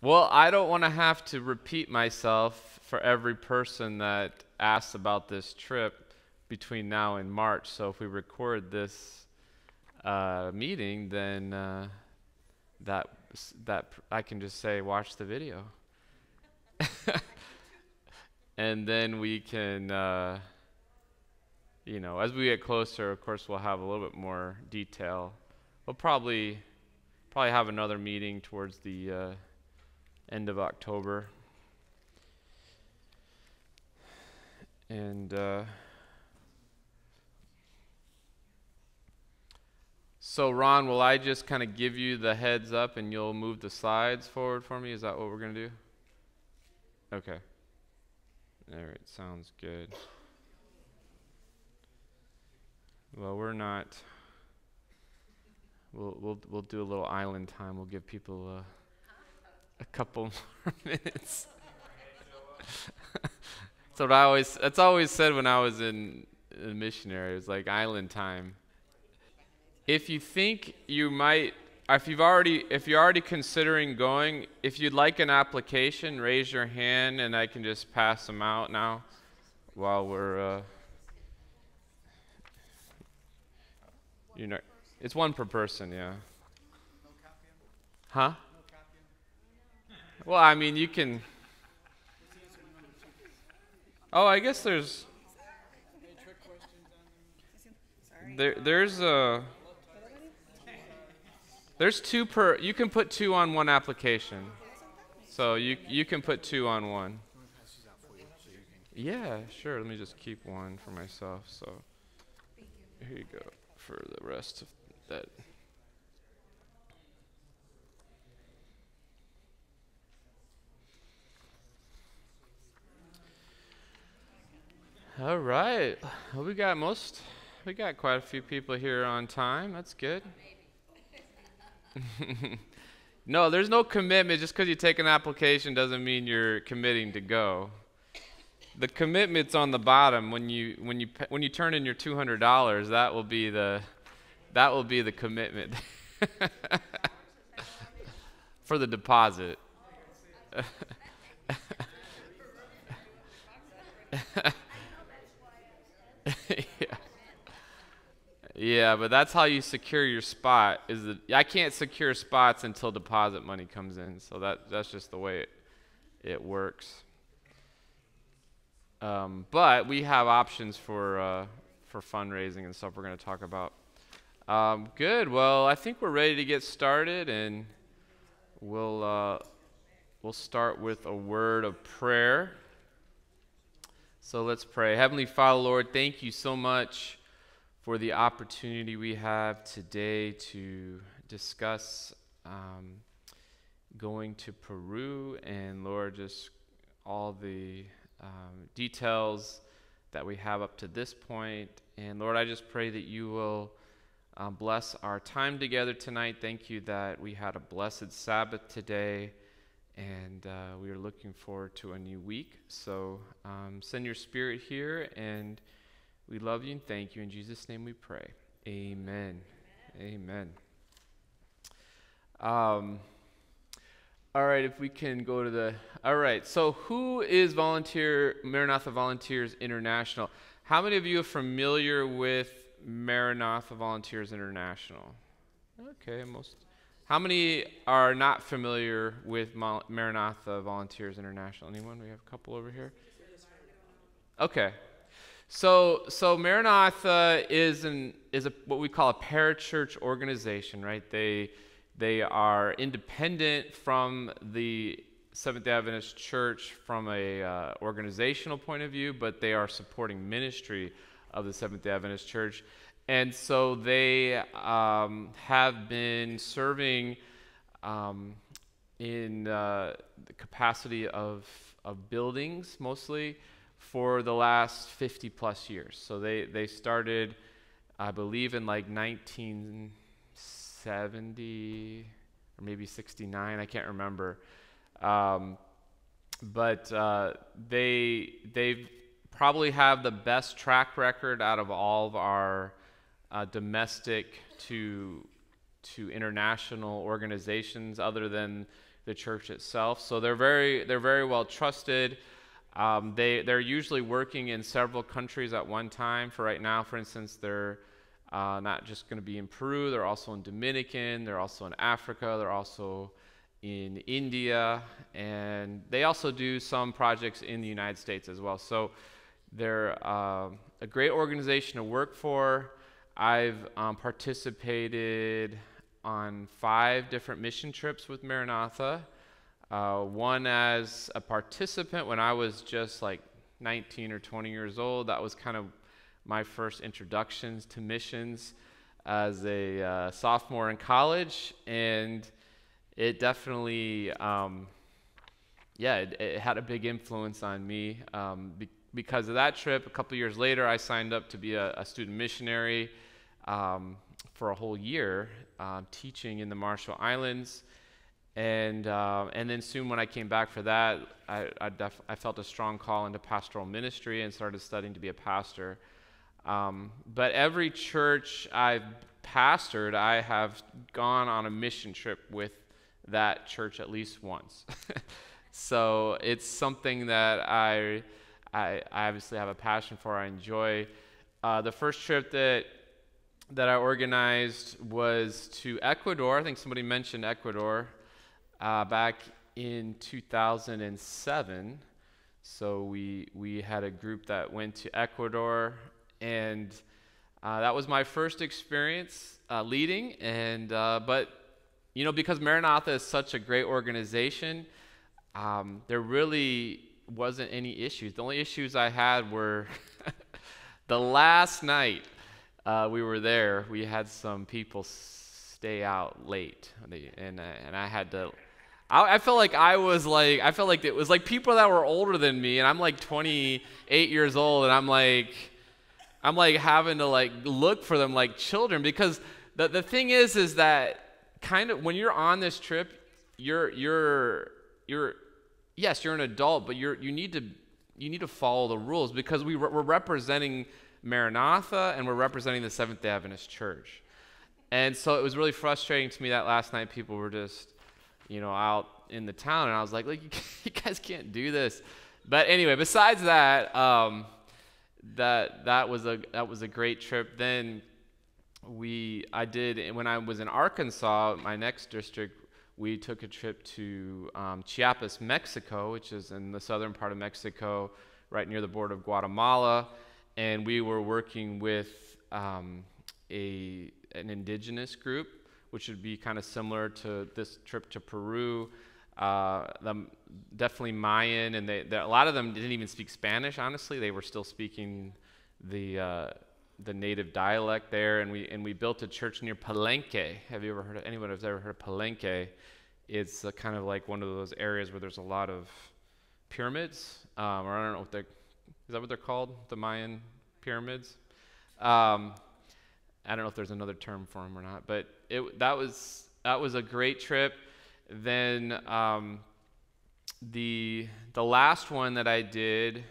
Well, I don't want to have to repeat myself for every person that asks about this trip between now and March. So if we record this meeting, then that I can just say, watch the video, and then we can, as we get closer, of course, we'll have a little bit more detail. We'll probably have another meeting towards the end of October. And so Ron, will I just kind of give you the heads up and you'll move the slides forward for me? Is that what we're going to do? Okay. All right, sounds good. Well, we're not. We'll do a little island time. We'll give people a couple more minutes. That's always said when I was in missionary. It was like island time. If you think you might, if you're already considering going, if you'd like an application, raise your hand and I can just pass them out now while we're, it's one per person, yeah. Huh? Well, I mean, you can. Oh, I guess there's two per. You can put two on one application, so you can put two on one. Yeah, sure. Let me just keep one for myself. So here you go for the rest of that. All right. Well, we got quite a few people here on time. That's good. No, there's no commitment. Just because you take an application doesn't mean you're committing to go. The commitment's on the bottom. When you turn in your $200, that will be the commitment for the deposit. Yeah, but that's how you secure your spot. I can't secure spots until deposit money comes in, so that's just the way it works. But we have options for fundraising and stuff we're going to talk about. Good. Well, I think we're ready to get started, and we'll start with a word of prayer. So let's pray. Heavenly Father, Lord, thank you so much for the opportunity we have today to discuss going to Peru, and Lord, just all the details that we have up to this point. And Lord, I just pray that you will bless our time together tonight. Thank you that we had a blessed Sabbath today, and we are looking forward to a new week. So send your Spirit here, and we love you and thank you. In Jesus' name we pray. Amen. Amen. All right, if we can go to all right, so who is Maranatha Volunteers International? How many of you are familiar with Maranatha Volunteers International? Okay, most. How many are not familiar with Maranatha Volunteers International? Anyone? We have a couple over here. Okay. So Maranatha is what we call a parachurch organization, right? They are independent from the Seventh-day Adventist Church from a organizational point of view, but they are supporting ministry of the Seventh-day Adventist Church, and so they have been serving in the capacity of buildings mostly for the last 50 plus years. So they started, I believe, in like 1970 or maybe 69, I can't remember. But they probably have the best track record out of all of our domestic to international organizations, other than the church itself. So they're very well trusted. They're usually working in several countries at one time. For right now, for instance, they're not just going to be in Peru. They're also in Dominican. They're also in Africa. They're also in India, and they also do some projects in the United States as well. So they're a great organization to work for. I've participated on 5 different mission trips with Maranatha. One as a participant when I was just like 19 or 20 years old. That was kind of my first introductions to missions as a sophomore in college, and it definitely, it had a big influence on me. Because of that trip, a couple years later, I signed up to be a student missionary for a whole year, teaching in the Marshall Islands. And then soon when I came back for that, I felt a strong call into pastoral ministry and started studying to be a pastor. But every church I've pastored, I have gone on a mission trip with that church at least once. So it's something that I obviously have a passion for. I enjoy. The first trip that I organized was to Ecuador. I think somebody mentioned Ecuador back in 2007. So we had a group that went to Ecuador, and that was my first experience leading. And but because Maranatha is such a great organization, there really wasn't any issues. The only issues I had were the last night we were there. We had some people stay out late, and I had to. I felt like I felt like it was like people that were older than me, and I'm like 28 years old, and I'm like having to like look for them like children, because the thing is that kind of when you're on this trip, you're an adult, but you need to follow the rules, because we're representing Maranatha and we're representing the Seventh-day Adventist Church. And so it was really frustrating to me that last night people were just out in the town, and I was like you guys can't do this. But anyway, besides that, that was a great trip. Then when I was in Arkansas, my next district, we took a trip to Chiapas, Mexico, which is in the southern part of Mexico, right near the border of Guatemala, and we were working with an indigenous group, which would be kind of similar to this trip to Peru. Definitely Mayan, and a lot of them didn't even speak Spanish. Honestly, they were still speaking the native dialect there, and we built a church near Palenque. Have you ever heard of anyone who's ever heard of Palenque? It's kind of like one of those areas where there's a lot of pyramids, or I don't know is that what they're called, the Mayan pyramids? I don't know if there's another term for them or not, but that was a great trip. Then the last one that I did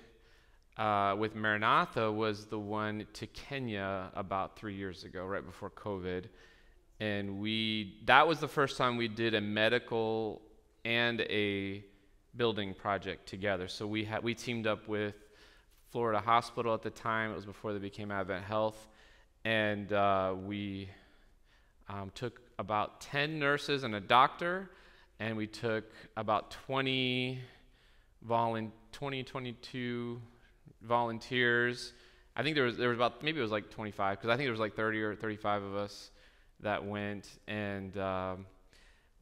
with Maranatha was the one to Kenya about 3 years ago, right before COVID, and that was the first time we did a medical and a building project together. So we teamed up with Florida Hospital at the time. It was before they became Advent Health, and we took about 10 nurses and a doctor, and we took about 22 volunteers. I think there was about, maybe it was like 25, because I think there was like 30 or 35 of us that went, and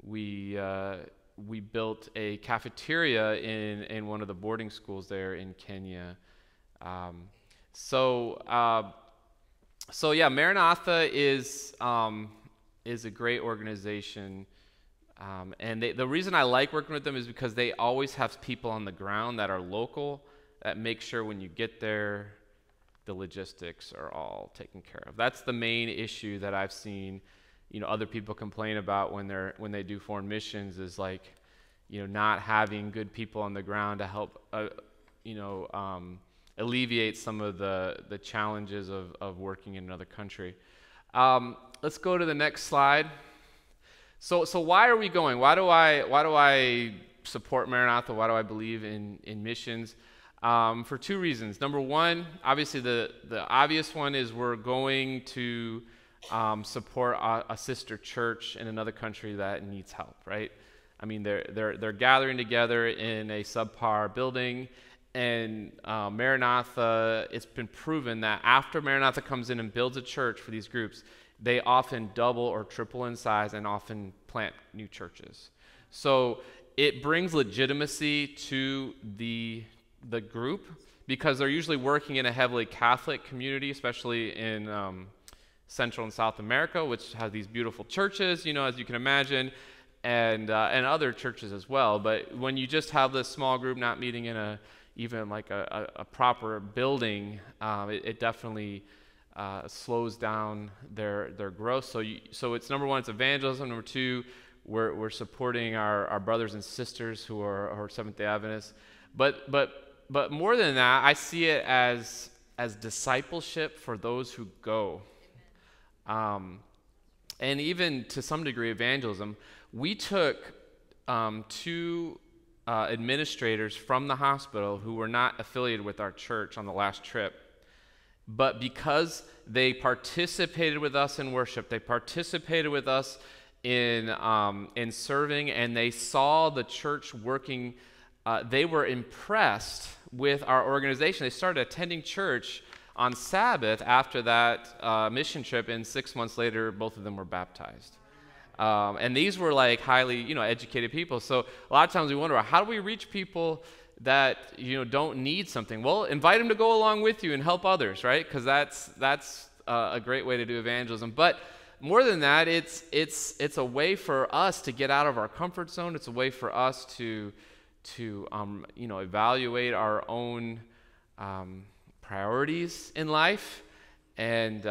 we built a cafeteria in one of the boarding schools there in Kenya. So yeah, Maranatha is a great organization, and the reason I like working with them is because they always have people on the ground that are local that make sure when you get there, the logistics are all taken care of. That's the main issue that I've seen, other people complain about when they do foreign missions, is like, not having good people on the ground to help, alleviate some of the challenges of working in another country. Let's go to the next slide. So why are we going? Why do I support Maranatha? Why do I believe in missions? For two reasons. Number one, obviously the obvious one is we're going to support a sister church in another country that needs help, right? I mean, they're gathering together in a subpar building, and Maranatha, it's been proven that after Maranatha comes in and builds a church for these groups, they often double or triple in size and often plant new churches. So it brings legitimacy to the group because they're usually working in a heavily Catholic community, especially in Central and South America, which has these beautiful churches, as you can imagine, and other churches as well. But when you just have this small group not meeting in even like a proper building, it definitely slows down their growth. So it's number one, it's evangelism. Number two, we're supporting our brothers and sisters who are Seventh-day Adventists. But more than that, I see it as discipleship for those who go. And even to some degree evangelism. We took two administrators from the hospital who were not affiliated with our church on the last trip. But because they participated with us in worship, they participated with us in serving, and they saw the church working, they were impressed with our organization. They started attending church on Sabbath after that mission trip, and 6 months later, both of them were baptized. And these were like highly, educated people. So a lot of times we wonder, how do we reach people that don't need something? Well, invite them to go along with you and help others, right? Because that's a great way to do evangelism. But more than that, it's a way for us to get out of our comfort zone. It's a way for us to evaluate our own priorities in life, and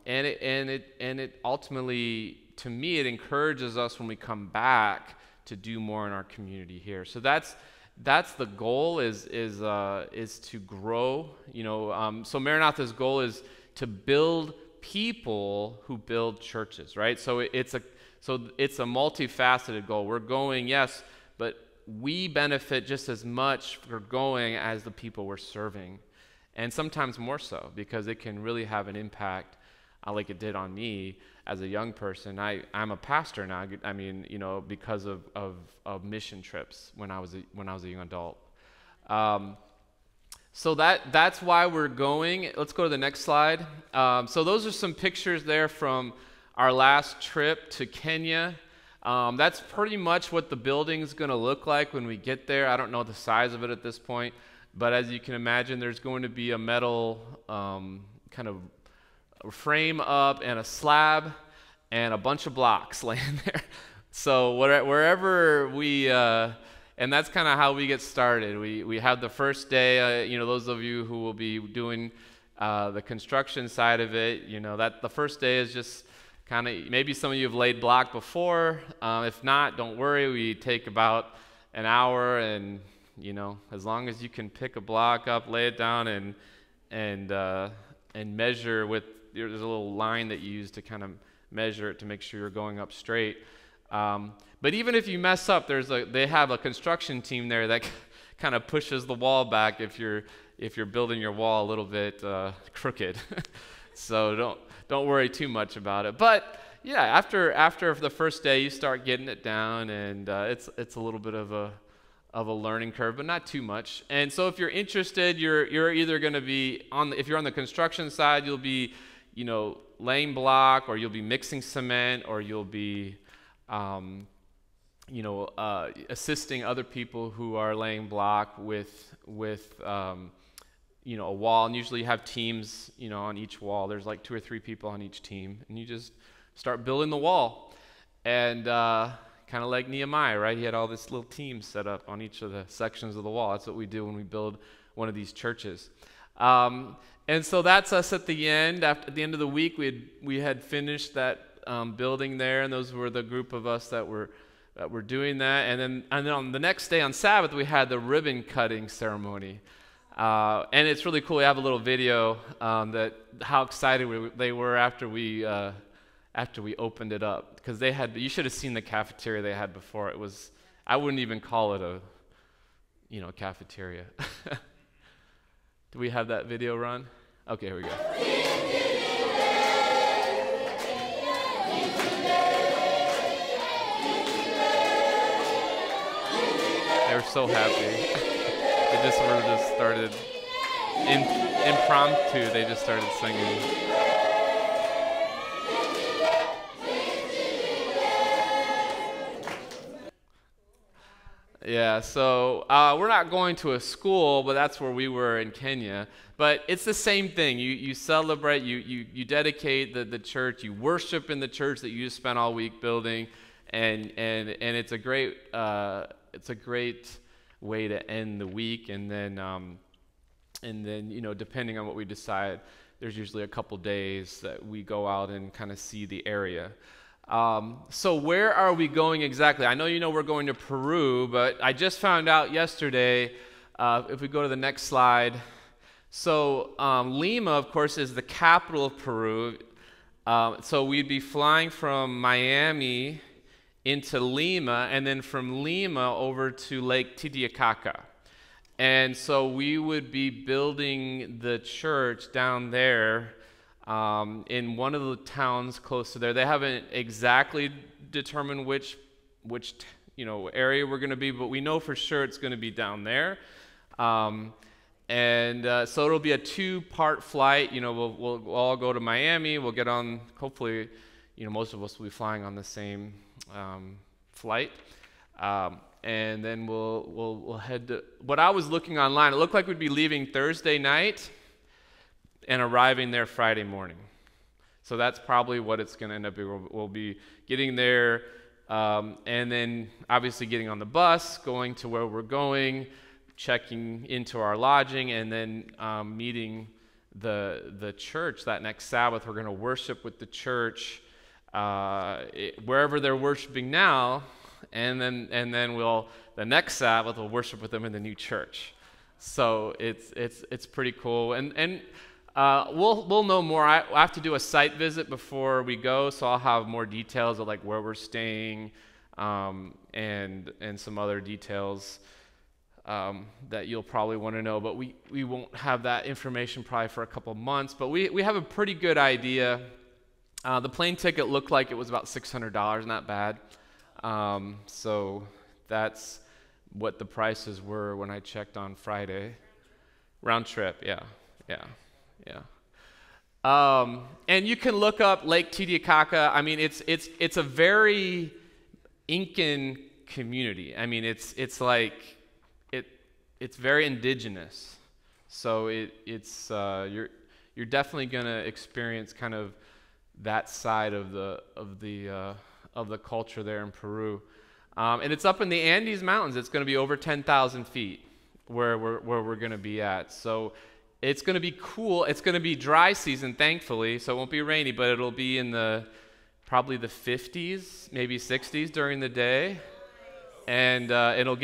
it ultimately, to me, it encourages us when we come back to do more in our community here. So that's the goal is to grow. So Maranatha's goal is to build people who build churches, right? So it's a multifaceted goal. We're going, yes, but we benefit just as much for going as the people we're serving, and sometimes more so, because it can really have an impact, like it did on me as a young person. I'm a pastor now. I mean, because of mission trips when I was a young adult. So that's why we're going. Let's go to the next slide. So those are some pictures there from our last trip to Kenya. That's pretty much what the building's going to look like when we get there. I don't know the size of it at this point, but as you can imagine, there's going to be a metal kind of frame up and a slab and a bunch of blocks laying there. So wherever we, and that's kind of how we get started. We have the first day, those of you who will be doing the construction side of it, that the first day is just kind of, maybe some of you have laid block before. If not, don't worry. We take about an hour, and as long as you can pick a block up, lay it down, and measure with, there's a little line that you use to kind of measure it to make sure you're going up straight. But even if you mess up, they have a construction team there that kind of pushes the wall back if you're building your wall a little bit crooked. So don't worry too much about it. But yeah, after the first day, you start getting it down, and it's a little bit of a learning curve, but not too much. And so if you're interested, you're either going to be if you're on the construction side, you'll be laying block, or you'll be mixing cement, or you'll be assisting other people who are laying block with a wall. And usually you have teams, on each wall. There's like 2 or 3 people on each team, and you just start building the wall. And kind of like Nehemiah, right? He had all this little team set up on each of the sections of the wall. That's what we do when we build one of these churches. And so that's us at the end. At the end of the week, we had finished that building there, and those were the group of us that were doing that. And then on the next day, on Sabbath, we had the ribbon cutting ceremony. And it's really cool. We have a little video that how excited they were after we after we opened it up, because you should have seen the cafeteria they had before. I wouldn't even call it a cafeteria. Do we have that video run? Okay, here we go. They were so happy. They just started impromptu. They just started singing. Yeah, so we're not going to a school, but that's where we were in Kenya. But it's the same thing. You celebrate, you dedicate the church, you worship in the church that you spent all week building, and it's a great way to end the week. And then depending on what we decide, there's usually a couple days that we go out and kind of see the area. So where are we going exactly? I know we're going to Peru, but I just found out yesterday, if we go to the next slide. So Lima, of course, is the capital of Peru. So we'd be flying from Miami into Lima, and then from Lima over to Lake Titicaca. And so we would be building the church down there in one of the towns close to there. They haven't exactly determined which area we're going to be, but we know for sure it's going to be down there. So it'll be a 2-part flight. We'll all go to Miami. We'll get on. Hopefully, most of us will be flying on the same flight. And then we'll head to. What I was looking online, it looked like we'd be leaving Thursday night and arriving there Friday morning. So that's probably what it's going to end up being. We'll be getting there, and then obviously getting on the bus, going to where we're going, checking into our lodging, and then meeting the church that next Sabbath. We're going to worship with the church wherever they're worshiping now, and then the next Sabbath we'll worship with them in the new church. So it's pretty cool, and we'll know more. I have to do a site visit before we go, so I'll have more details of like where we're staying, and some other details that you'll probably want to know. But we won't have that information probably for a couple months. But we have a pretty good idea. The plane ticket looked like it was about $600, not bad. So that's what the prices were when I checked on Friday. Round trip, yeah. And you can look up Lake Titicaca. I mean, it's a very Incan community. I mean, it's very indigenous. So you're definitely gonna experience kind of that side of the culture there in Peru. And it's up in the Andes Mountains. It's going to be over 10,000 feet where we're going to be at. So it's going to be cool. It's going to be dry season, thankfully, so it won't be rainy, but it'll be in probably the 50s, maybe 60s during the day. And it'll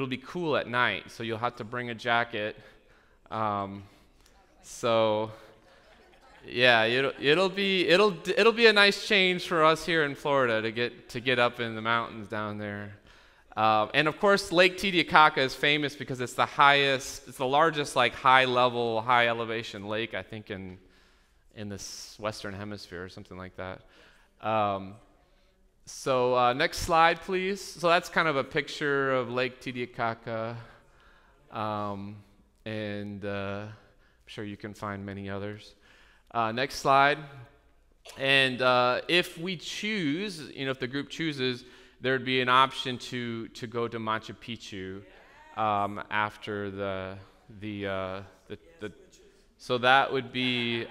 be cool at night, so you'll have to bring a jacket. So yeah, it'll be a nice change for us here in Florida to get up in the mountains down there. And of course, Lake Titicaca is famous because it's the largest like high elevation lake, I think, in this Western Hemisphere or something like that. So next slide, please. So that's kind of a picture of Lake Titicaca, and I'm sure you can find many others. Next slide. And if we choose, if the group chooses, there'd be an option to go to Machu Picchu after the so that would be,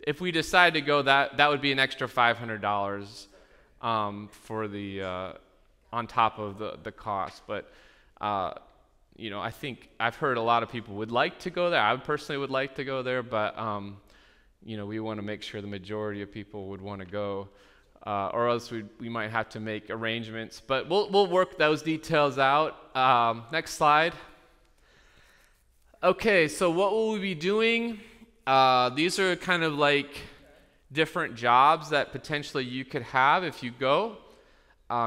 if we decide to go, that would be an extra $500 for on top of the cost. But I think I've heard a lot of people would like to go there. I personally would like to go there, but we want to make sure the majority of people would want to go. Or else we might have to make arrangements. But we'll work those details out. Next slide. Okay, so what will we be doing? These are kind of like different jobs that potentially you could have if you go.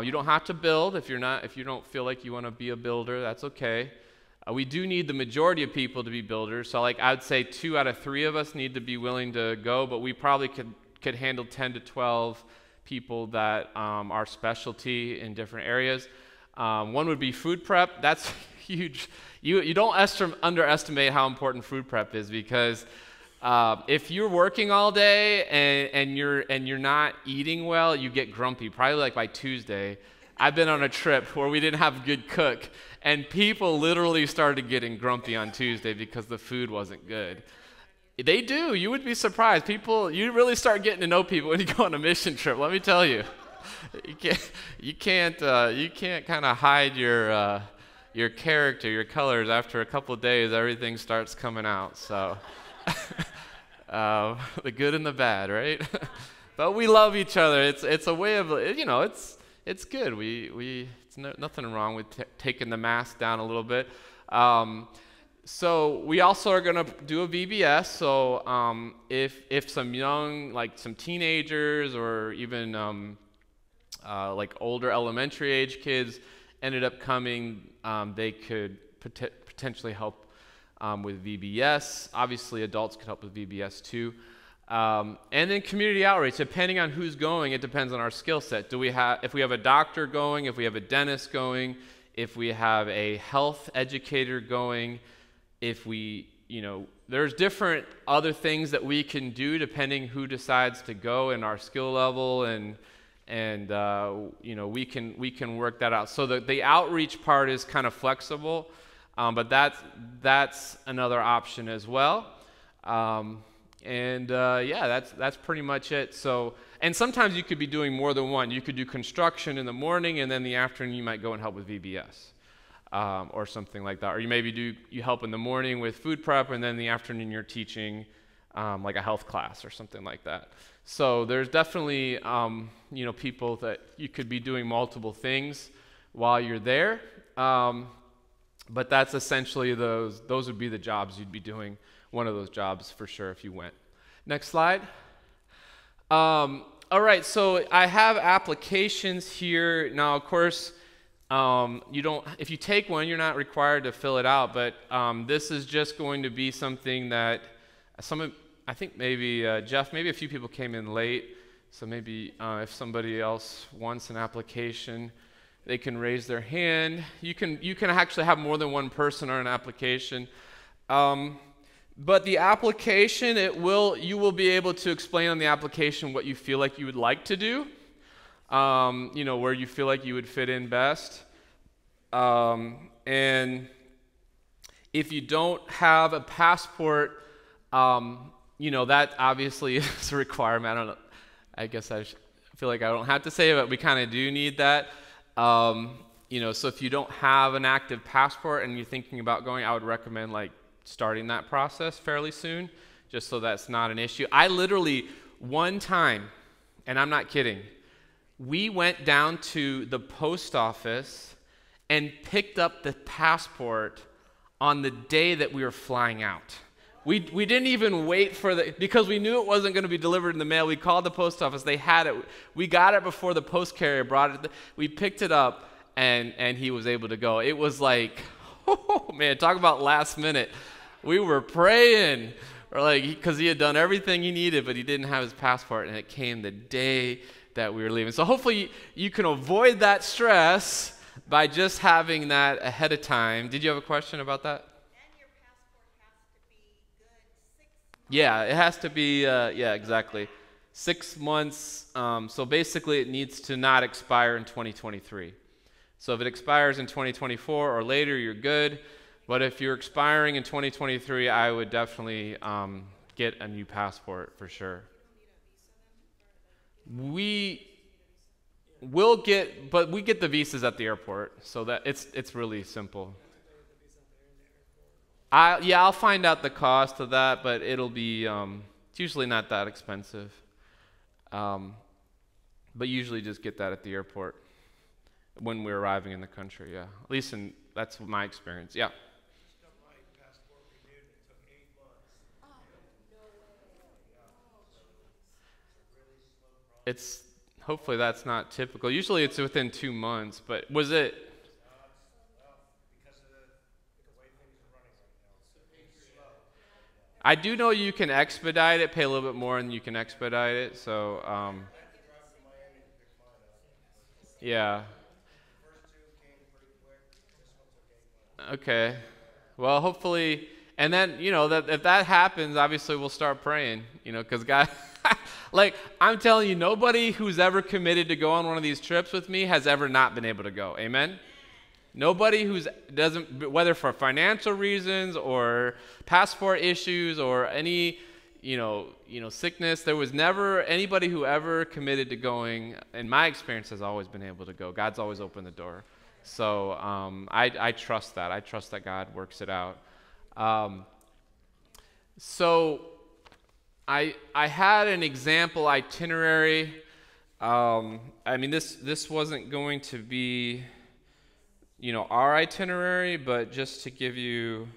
You don't have to build if you don't feel like you want to be a builder. That's okay. We do need the majority of people to be builders. So like I'd say 2 out of 3 of us need to be willing to go, but we probably could handle 10 to 12 people that are specialty in different areas. One would be food prep. That's huge. You don't underestimate how important food prep is, because if you're working all day and you're not eating well, you get grumpy. Probably like by Tuesday. I've been on a trip where we didn't have a good cook, and people literally started getting grumpy on Tuesday because the food wasn't good. They do. You would be surprised. You really start getting to know people when you go on a mission trip. Let me tell you, you can't kind of hide your character, your colors. After a couple of days, everything starts coming out. So. The good and the bad, right? But we love each other. It's a way of, it's good. Nothing wrong with taking the mask down a little bit. So we also are going to do a VBS. So if some young, like some teenagers or even like older elementary age kids ended up coming, they could potentially help with VBS. Obviously, adults could help with VBS too. And then community outreach. Depending on who's going, it depends on our skill set. If we have a doctor going, if we have a dentist going, if we have a health educator going, there's different other things that we can do depending who decides to go and our skill level, and we can work that out. So the outreach part is kind of flexible. But that's another option as well. That's pretty much it. So, and sometimes you could be doing more than one. You could do construction in the morning, and then the afternoon you might go and help with VBS or something like that. Or you help in the morning with food prep, and then in the afternoon you're teaching like a health class or something like that. So there's definitely people that you could be doing multiple things while you're there. But that's essentially those would be the jobs you'd be doing, one of those jobs for sure if you went. Next slide. All right, so I have applications here. Now, of course, if you take one, you're not required to fill it out, but this is just going to be something that I think maybe, Jeff, maybe a few people came in late, so maybe if somebody else wants an application, they can raise their hand. You can actually have more than one person on an application. But the application, you will be able to explain on the application what you feel like you would like to do, where you feel like you would fit in best. And if you don't have a passport, that obviously is a requirement. I don't know. I guess I feel like I don't have to say it, but we kind of do need that. So if you don't have an active passport and you're thinking about going, I would recommend starting that process fairly soon, just so that's not an issue. I literally, one time, and I'm not kidding, we went down to the post office and picked up the passport on the day that we were flying out. We didn't even wait because we knew it wasn't going to be delivered in the mail. We called the post office. They had it. We got it before the post carrier brought it. We picked it up, and he was able to go. It was like, oh, man, talk about last minute. We were praying, because he had done everything he needed, but he didn't have his passport, and it came the day that we were leaving. So hopefully you can avoid that stress by just having that ahead of time. Did you have a question about that? Yeah, it has to be, exactly. 6 months, so basically it needs to not expire in 2023. So if it expires in 2024 or later, you're good. But if you're expiring in 2023, I would definitely get a new passport for sure. We get the visas at the airport, so that it's really simple. I'll find out the cost of that, but it'll be it's usually not that expensive. But usually just get that at the airport when we're arriving in the country. Yeah, at least that's my experience. Yeah. it's hopefully that's not typical. Usually it's within 2 months, but was it? I do know you can expedite it, pay a little bit more, and you can expedite it. So, yeah. Okay. Well, hopefully, and then that if that happens, obviously we'll start praying. Because God, like I'm telling you, nobody who's ever committed to go on one of these trips with me has ever not been able to go. Amen. Nobody who's doesn't, whether for financial reasons or passport issues or any, sickness. There was never anybody who ever committed to going. In my experience, has always been able to go. God's always opened the door. So I trust that. I trust that God works it out. Um, so I had an example itinerary. I mean, this wasn't going to be our itinerary, but just to give you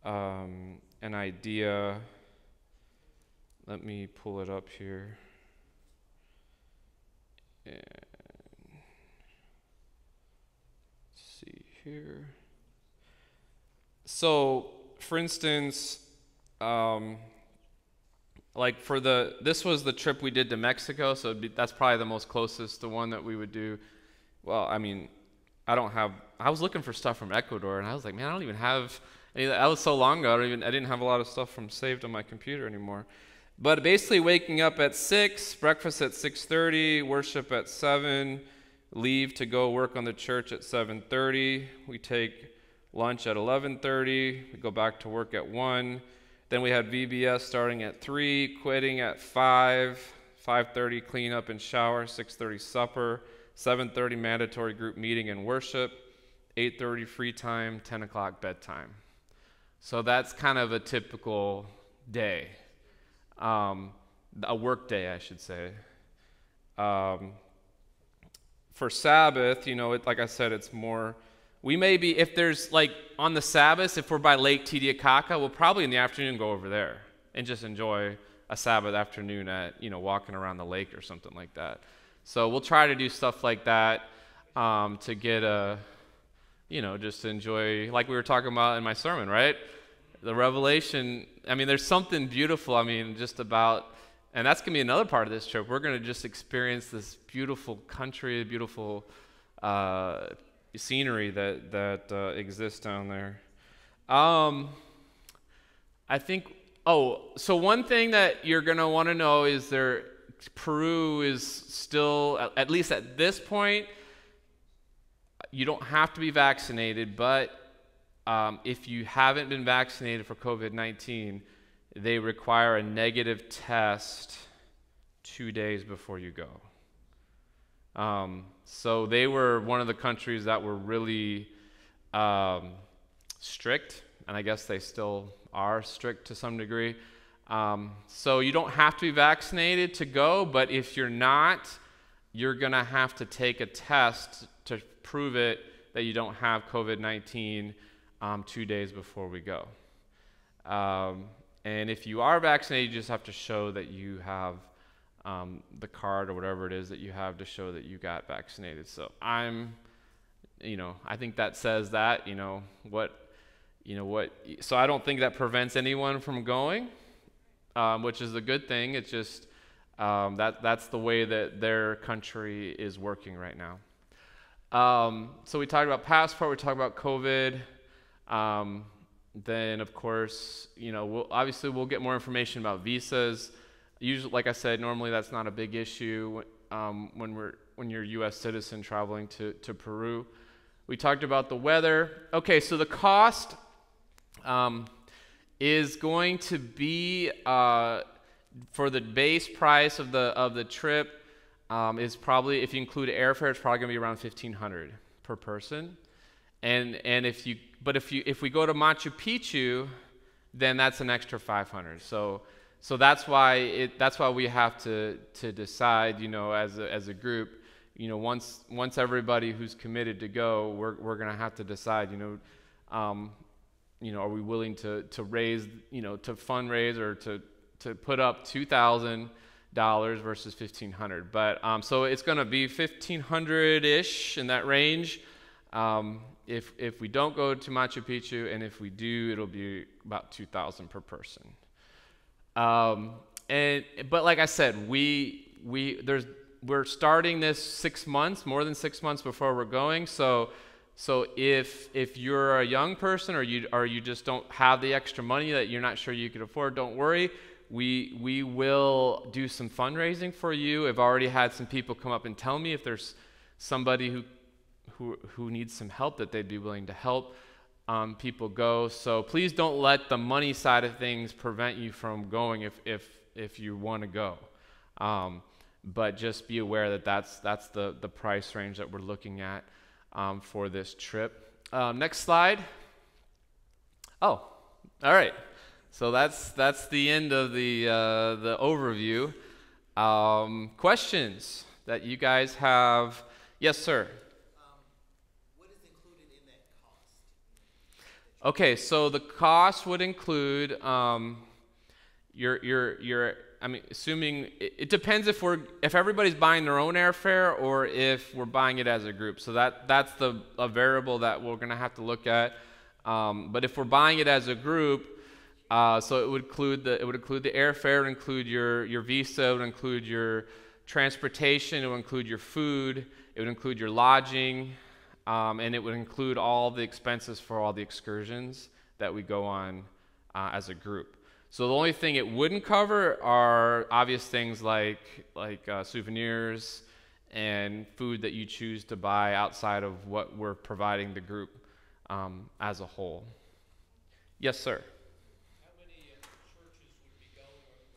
an idea, let me pull it up here. And let's see here. So, for instance, like this was the trip we did to Mexico, so that's probably the most closest to one that we would do. Well, I mean, I was looking for stuff from Ecuador, and I was like, man, I don't even have any. That was so long ago. I didn't have a lot of stuff saved on my computer anymore. But basically, waking up at 6, breakfast at 6:30, worship at 7, leave to go work on the church at 7:30. We take lunch at 11:30. We go back to work at 1. Then we had VBS starting at 3, quitting at 5, 5:30 clean up and shower, 6:30 supper. 7:30 mandatory group meeting and worship, 8:30 free time, 10 o'clock bedtime. So that's kind of a typical day, a work day, I should say. For Sabbath, like I said, it's more. We may be, if there's like on the Sabbath, if we're by Lake Titicaca, we'll probably in the afternoon go over there and just enjoy a Sabbath afternoon at walking around the lake or something like that. So we'll try to do stuff like that to get just to enjoy, like we were talking about in my sermon, right? The revelation, I mean, there's something beautiful, just about, and that's going to be another part of this trip. We're going to just experience this beautiful country, beautiful scenery that exists down there. I think, so one thing that you're going to want to know is Peru is still, at least at this point, you don't have to be vaccinated, but if you haven't been vaccinated for COVID-19, they require a negative test 2 days before you go. So they were one of the countries that were really strict, and I guess they still are strict to some degree. So you don't have to be vaccinated to go, but if you're not, you're going to have to take a test to prove it that you don't have COVID-19 2 days before we go. And if you are vaccinated, you just have to show that you have the card or whatever it is that you have to show that you got vaccinated. So I think that says that, so I don't think that prevents anyone from going. Which is a good thing. It's just that's the way that their country is working right now. So we talked about passport. We talked about COVID. Then of course, we'll get more information about visas. Usually, like I said, normally that's not a big issue when you're a U.S. citizen traveling to Peru. We talked about the weather. Okay, so the cost. Is going to be for the base price of the trip is probably, if you include airfare, it's probably going to be around $1,500 per person. And if we go to Machu Picchu, then that's an extra $500. So that's why we have to decide, as a group, once everybody who's committed to go, we're going to have to decide, are we willing to raise, to fundraise or to put up $2,000 versus 1,500. But so it's going to be 1,500-ish in that range. If we don't go to Machu Picchu, and if we do, it'll be about 2,000 per person. But like I said, we're starting this 6 months, more than 6 months before we're going. So if you're a young person or you just don't have the extra money that you're not sure you could afford, don't worry. We will do some fundraising for you. I've already had some people come up and tell me if there's somebody who needs some help, that they'd be willing to help people go. So please don't let the money side of things prevent you from going if you want to go. But just be aware that that's the price range that we're looking at for this trip. Next slide. Oh, all right. So that's the end of the overview. Questions that you guys have? Yes, sir. What is included in that cost? Okay, so the cost would include I mean, assuming it depends if everybody's buying their own airfare or if we're buying it as a group. So that's a variable that we're gonna have to look at. But if we're buying it as a group, so it would include the airfare, it would include your visa, it would include your transportation, it would include your food, it would include your lodging, and it would include all the expenses for all the excursions that we go on as a group. So the only thing it wouldn't cover are obvious things like souvenirs and food that you choose to buy outside of what we're providing the group as a whole. Yes, sir. How many churches would be going,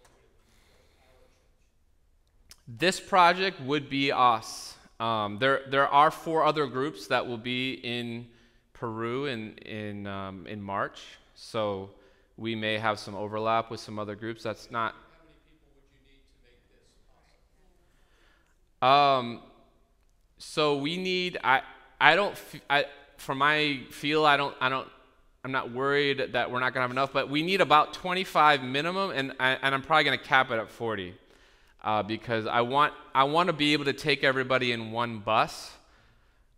or would it be our church? This project would be us. There are 4 other groups that will be in Peru in March. So we may have some overlap with some other groups. That's not. How many people would you need to make this possible? So we need. From my feel, I'm not worried that we're not gonna have enough, but we need about 25 minimum, and I'm probably gonna cap it at 40, because I want to be able to take everybody in one bus.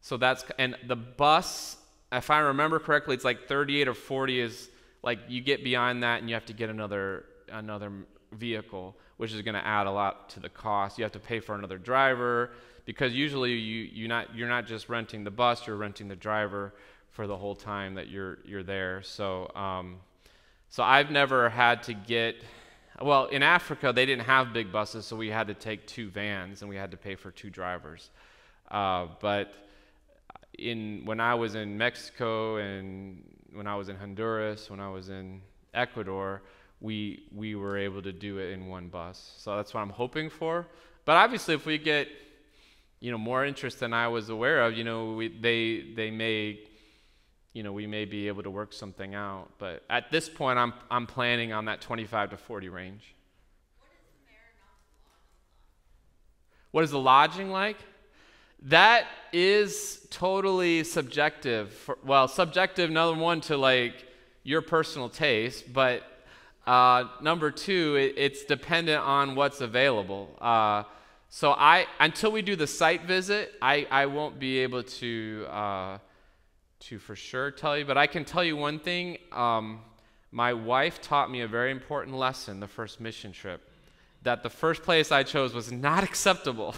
So and the bus, if I remember correctly, it's like 38 or 40 is. Like you get beyond that and you have to get another vehicle, which is going to add a lot to the cost. You have to pay for another driver, because usually you're not just renting the bus, you're renting the driver for the whole time that you're there. So I've never had to get. Well, in Africa they didn't have big buses, so we had to take 2 vans and we had to pay for 2 drivers. But when I was in Mexico and when I was in Honduras, when I was in Ecuador, we were able to do it in one bus. So that's what I'm hoping for. But obviously, if we get more interest than I was aware of, they may, we may be able to work something out. But at this point, I'm planning on that 25 to 40 range. What is the lodging like? That is totally subjective. Subjective, number one, to like your personal taste, but number 2, it's dependent on what's available. So until we do the site visit, I won't be able to for sure tell you, but I can tell you one thing. My wife taught me a very important lesson the first mission trip. That the first place I chose was not acceptable.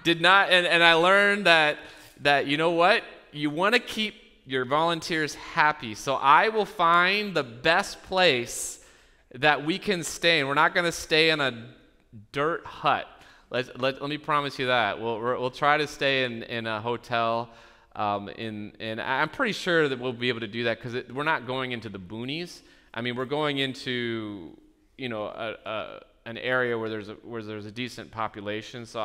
Did not, and I learned that you know what? You want to keep your volunteers happy. So I will find the best place that we can stay in. We're not going to stay in a dirt hut. Let me promise you that. We'll try to stay in a hotel. And I'm pretty sure that we'll be able to do that, because we're not going into the boonies. I mean, we're going into an area where there's a decent population. So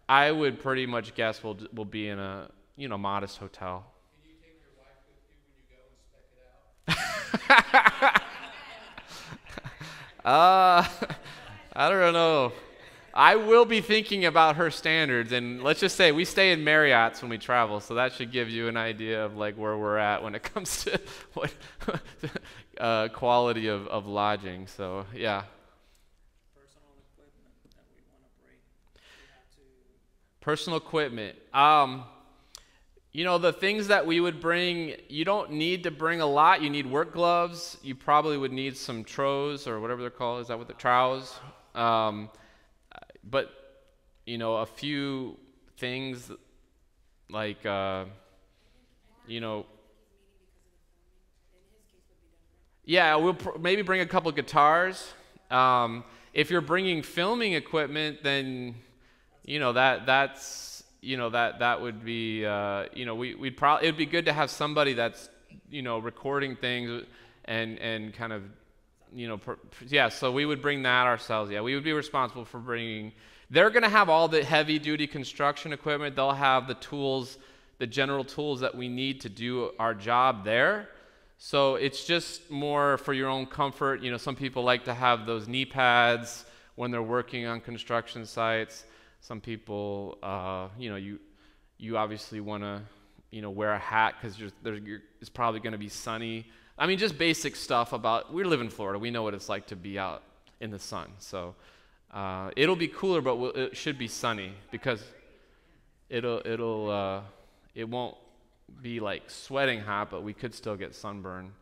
I would pretty much guess we'll be in a modest hotel. Can you take your wife with you when you go and spec it out? I don't know. I will be thinking about her standards, and let's just say we stay in Marriott's when we travel, so that should give you an idea of like where we're at when it comes to what quality of lodging. So yeah. Personal Personal equipment. The things that we would bring, you don't need to bring a lot. You need work gloves. You probably would need some trows or whatever they're called. Is that what the trows? But, a few things like, yeah, we'll maybe bring a couple guitars. If you're bringing filming equipment, then, that would be, we'd probably, it'd be good to have somebody that's, recording things and kind of, yeah, so we would bring that ourselves. Yeah, we would be responsible for bringing, they're going to have all the heavy duty construction equipment. They'll have the tools, the general tools that we need to do our job there. So it's just more for your own comfort. Some people like to have those knee pads when they're working on construction sites. Some people, you obviously want to, wear a hat because it's probably going to be sunny. I mean, just basic stuff about, we live in Florida. We know what it's like to be out in the sun. So it'll be cooler, but it should be sunny because it won't be like sweating hot, but we could still get sunburn.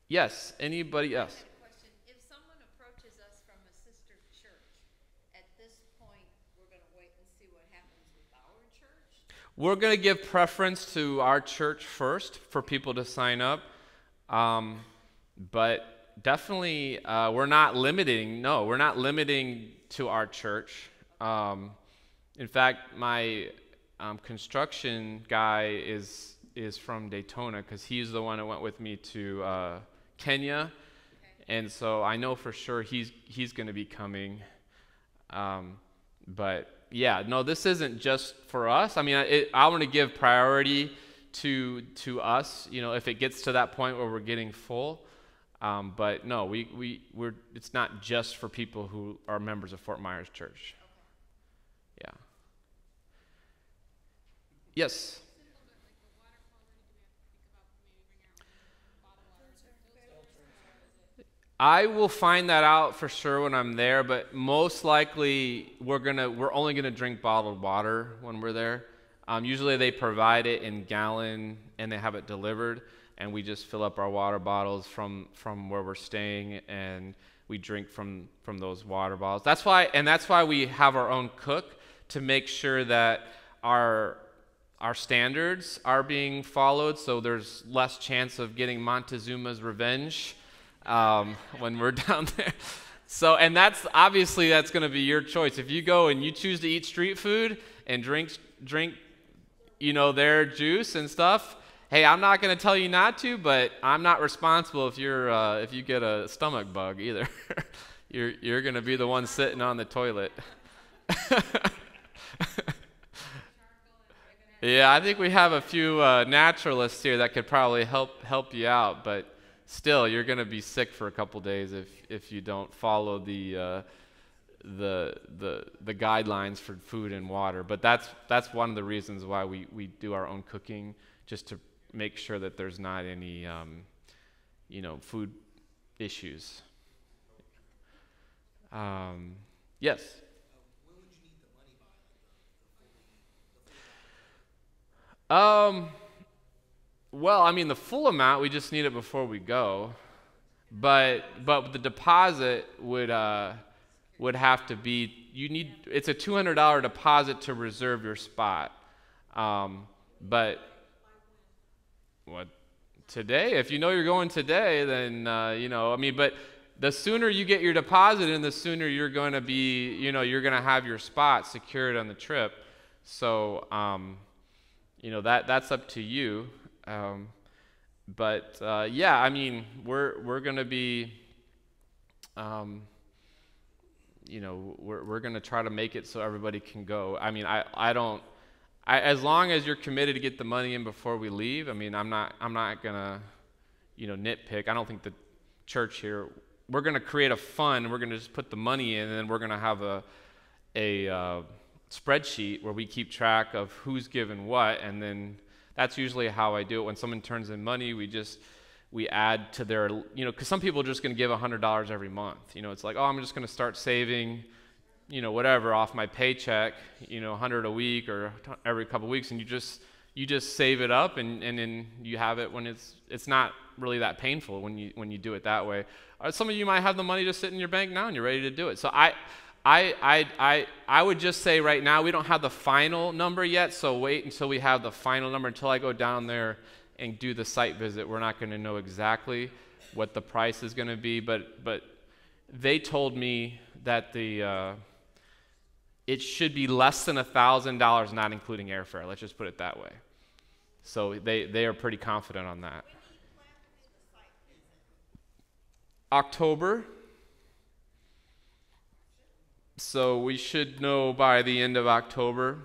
Yes, anybody else? Question. If someone approaches us from a sister church, at this point, we're going to wait and see what happens with our church? We're going to give preference to our church first for people to sign up. But definitely, we're not limiting to our church. In fact, my construction guy is from Daytona because he's the one that went with me to Kenya, and so I know for sure he's going to be coming. But yeah, no, this isn't just for us. I mean, I want to give priority to us. If it gets to that point where we're getting full. But no, we're it's not just for people who are members of Fort Myers Church. Yeah. Yes. I will find that out for sure when I'm there, but most likely we're only gonna drink bottled water when we're there. Usually they provide it in gallon and they have it delivered, and we just fill up our water bottles from where we're staying, and we drink from those water bottles. That's why we have our own cook, to make sure that our standards are being followed, so there's less chance of getting Montezuma's revenge when we're down there. So, and that's going to be your choice. If you go and you choose to eat street food and drink their juice and stuff, hey, I'm not going to tell you not to, but I'm not responsible if you get a stomach bug either. You're going to be the one sitting on the toilet. Yeah, I think we have a few naturalists here that could probably help you out, but still, you're going to be sick for a couple days if you don't follow the guidelines for food and water. But that's one of the reasons why we do our own cooking, just to make sure that there's not any food issues. Yes. When would you need the money by? Like the Well, I mean, the full amount, we just need it before we go. But the deposit would have to be, it's a $200 deposit to reserve your spot. But what, today? If you know you're going today, then but the sooner you get your deposit in, the sooner you're going to be, you're going to have your spot secured on the trip. So, that's up to you. Yeah, I mean, we're going to be, we're going to try to make it so everybody can go. I mean, as long as you're committed to get the money in before we leave, I mean, I'm not going to, nitpick. I don't think the church here, we're going to create a fund. We're going to just put the money in, and then we're going to have a spreadsheet where we keep track of who's given what, and then that's usually how I do it. When someone turns in money, we add to their, because some people are just going to give $100 every month. It's like, oh, I'm just going to start saving, whatever off my paycheck, 100 a week or every couple weeks, and you just save it up, and then you have it when it's not really that painful when you do it that way. Or some of you might have the money just sitting in your bank now and you're ready to do it. So I would just say right now we don't have the final number yet, so wait until we have the final number. Until I go down there and do the site visit, we're not going to know exactly what the price is going to be, but they told me that it should be less than $1,000, not including airfare. Let's just put it that way. So they are pretty confident on that. October. So we should know by the end of October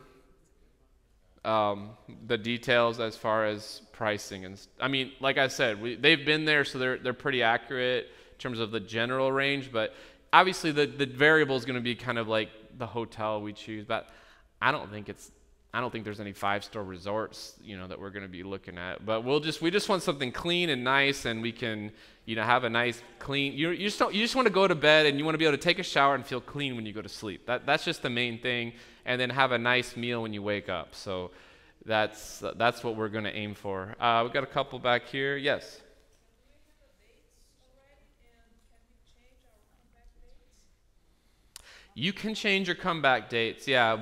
the details as far as pricing. And I mean, like I said, they've been there, so they're pretty accurate in terms of the general range. But obviously, the variable is going to be kind of like the hotel we choose. But I don't think there's any 5-star resorts, that we're going to be looking at. But we just want something clean and nice, and we can, have a nice clean. You just want to go to bed and you want to be able to take a shower and feel clean when you go to sleep. That's just the main thing, and then have a nice meal when you wake up. So that's what we're going to aim for. We've got a couple back here. Yes. You can change your comeback dates. Yeah,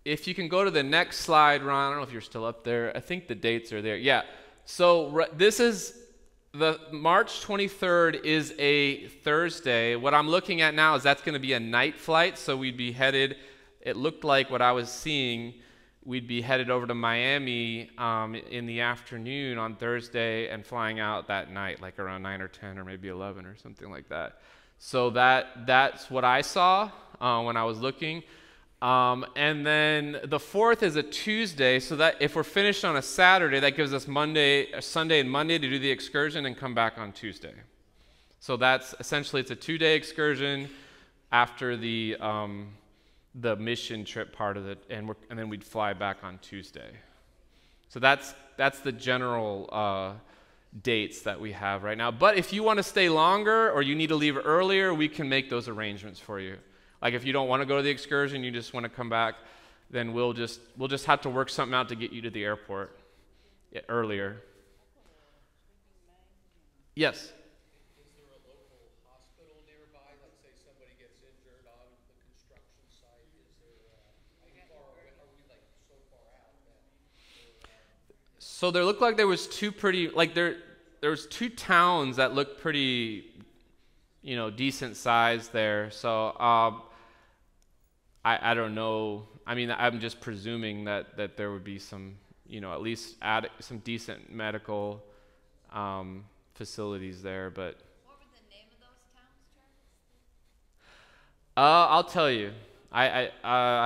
if you can go to the next slide, Ron. I don't know if you're still up there. I think the dates are there. Yeah. So this is the March 23rd is a Thursday. What I'm looking at now is that's going to be a night flight. So we'd be headed. It looked like what I was seeing. We'd be headed over to Miami in the afternoon on Thursday and flying out that night, like around 9 or 10 or maybe 11 or something like that. So that's what I saw when I was looking. And then the 4th is a Tuesday, so that if we're finished on a Saturday, that gives us Sunday and Monday to do the excursion and come back on Tuesday. So that's essentially, it's a 2-day excursion after the mission trip part of it, and then we'd fly back on Tuesday. So that's the general dates that we have right now. But if you want to stay longer or you need to leave earlier, we can make those arrangements for you. Like if you don't want to go to the excursion, you just want to come back, then we'll just have to work something out to get you to the airport earlier. Yes. Is there a local hospital nearby? Let's say somebody gets injured on the construction site. Is there? How far away are we? Like so far out that? So there looked like there was there was 2 towns that looked pretty, decent size there. So I don't know. I mean, I'm just presuming that there would be some, at least some decent medical facilities there. But What were the name of those towns, Charles? I'll tell you. I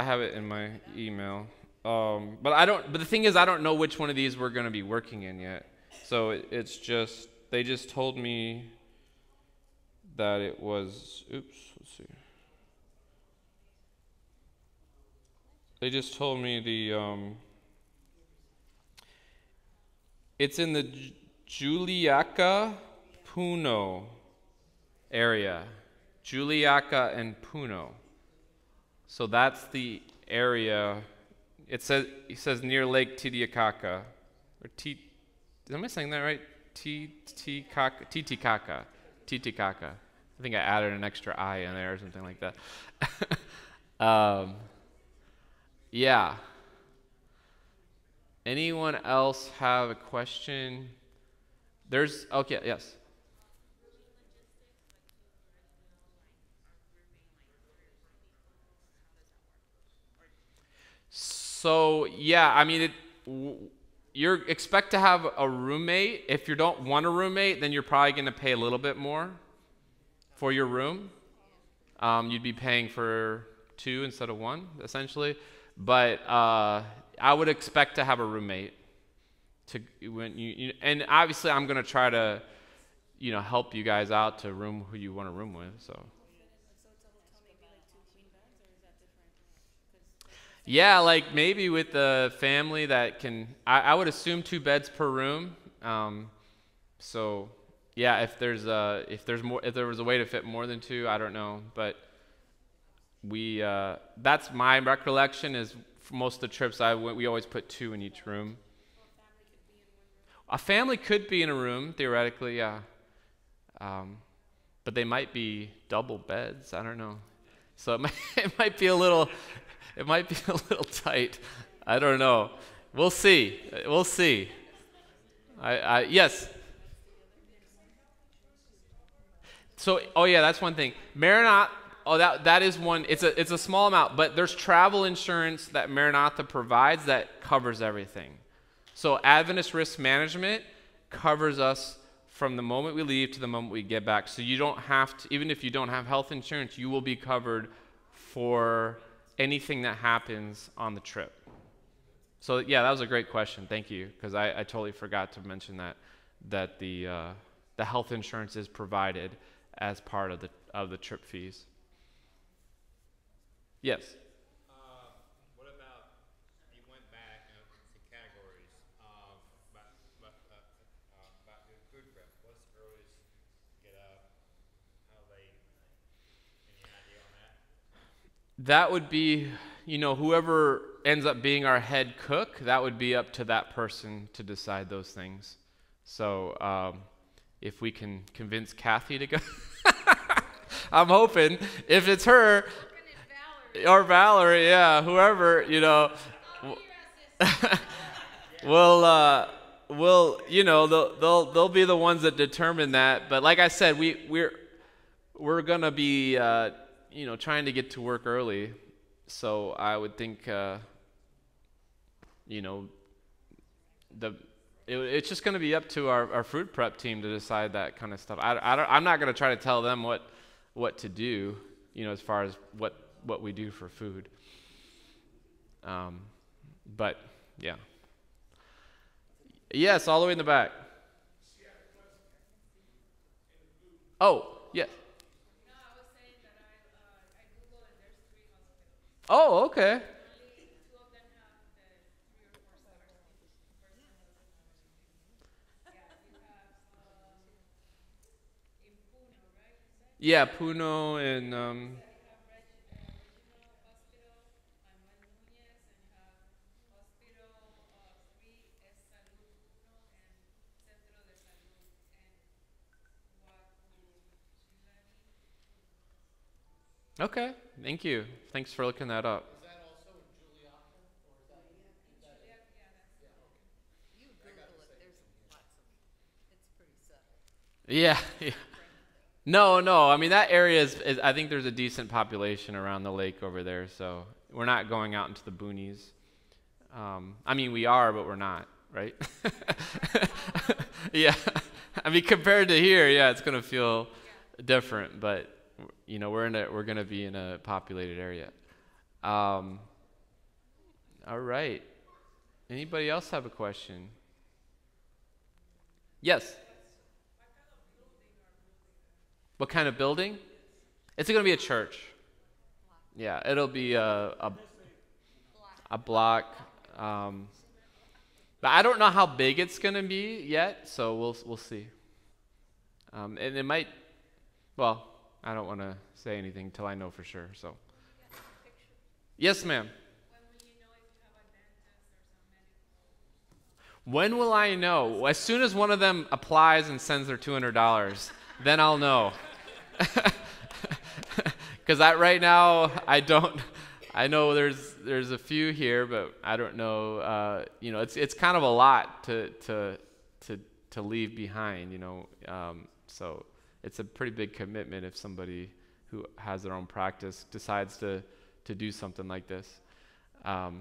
have it in my email. But the thing is, I don't know which one of these we're going to be working in yet. So it's just, they just told me that it was, let's see. They just told me it's in the Juliaca, Puno area. Juliaca and Puno. So that's the area. It says near Lake Titicaca, or am I saying that right? Titicaca. I think I added an extra I in there or something like that. Yeah. Anyone else have a question? Okay, yes. So, yeah, I mean, you expect to have a roommate. If you don't want a roommate, then you're probably going to pay a little bit more for your room. You'd be paying for 2 instead of 1, essentially. But I would expect to have a roommate. And obviously, I'm going to try to, help you guys out to room who you want to room with. So. Yeah, like maybe with the family that can, I would assume 2 beds per room. So, yeah, if there was a way to fit more than 2, I don't know, but we that's my recollection is for most of the trips I went, we always put 2 in each room. A family could be in a room theoretically, yeah. But they might be double beds. I don't know. So it might be a little tight. I don't know. We'll see. We'll see. Yes. So, oh yeah, that's one thing. Maranatha. Oh, that is one. It's a small amount, but there's travel insurance that Maranatha provides that covers everything. So Adventist Risk Management covers us from the moment we leave to the moment we get back. So you don't have to, even if you don't have health insurance, you will be covered for anything that happens on the trip. So yeah, that was a great question. Thank you, because I totally forgot to mention that the health insurance is provided as part of the trip fees. Yes. What about you went back to categories about your food prep? What's the earliest get up? How late? Any idea on that? That would be, whoever ends up being our head cook, that would be up to that person to decide those things. So if we can convince Kathy to go, I'm hoping if it's her or Valerie, yeah, whoever, they'll be the ones that determine that. But like I said, we're gonna be trying to get to work early, so I would think it's just gonna be up to our food prep team to decide that kind of stuff. I'm not gonna try to tell them what to do, as far as what we do for food. But yeah. Yes, all the way in the back. Oh, yes. No, I was saying that I Googled and there's 3 hospitals. Oh, okay. Only 2 of them have the 3 or 4 stars. The first one doesn't have anything. Yeah, you have in Puno, right? You said? Yeah, Puno and You have Regional Hospital, Manuel Núñez, and you have Hospital 3 es Salud 1 and Centro de Salud and okay. Thank you. Thanks for looking that up. Is that also in Juliaca, or is that? You Google it, there's lots of, it's pretty subtle. Yeah. Yeah. No. I mean, that area is I think there's a decent population around the lake over there, so we're not going out into the boonies. I mean, we are, but we're not, right? Yeah. I mean, compared to here, yeah, it's gonna feel different, but we're gonna be in a populated area. All right. Anybody else have a question? Yes. What kind of building? It's going to be a church. Yeah, it'll be a block. But I don't know how big it's going to be yet, so we'll see. And it might. Well, I don't want to say anything till I know for sure. So. Yes, ma'am. When will I know? As soon as one of them applies and sends their $200, then I'll know. Because right now I don't. I know there's a few here, but I don't know. It's kind of a lot to leave behind. So it's a pretty big commitment if somebody who has their own practice decides to do something like this. Yeah,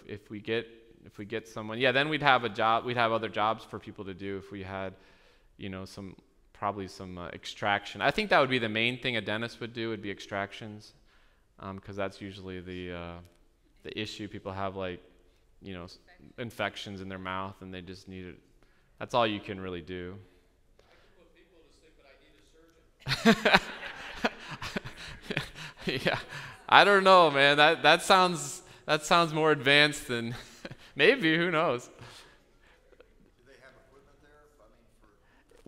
if we get someone, yeah, then we'd have a job. We'd have other jobs for people to do if we had, some extraction. I think that would be the main thing a dentist would do, would be extractions, because that's usually the issue. People have infections in their mouth and they just need it. That's all you can really do. I can put people to sleep, but I need a surgeon. Yeah, I don't know, man. That sounds more advanced than maybe. Who knows? Do they have equipment there?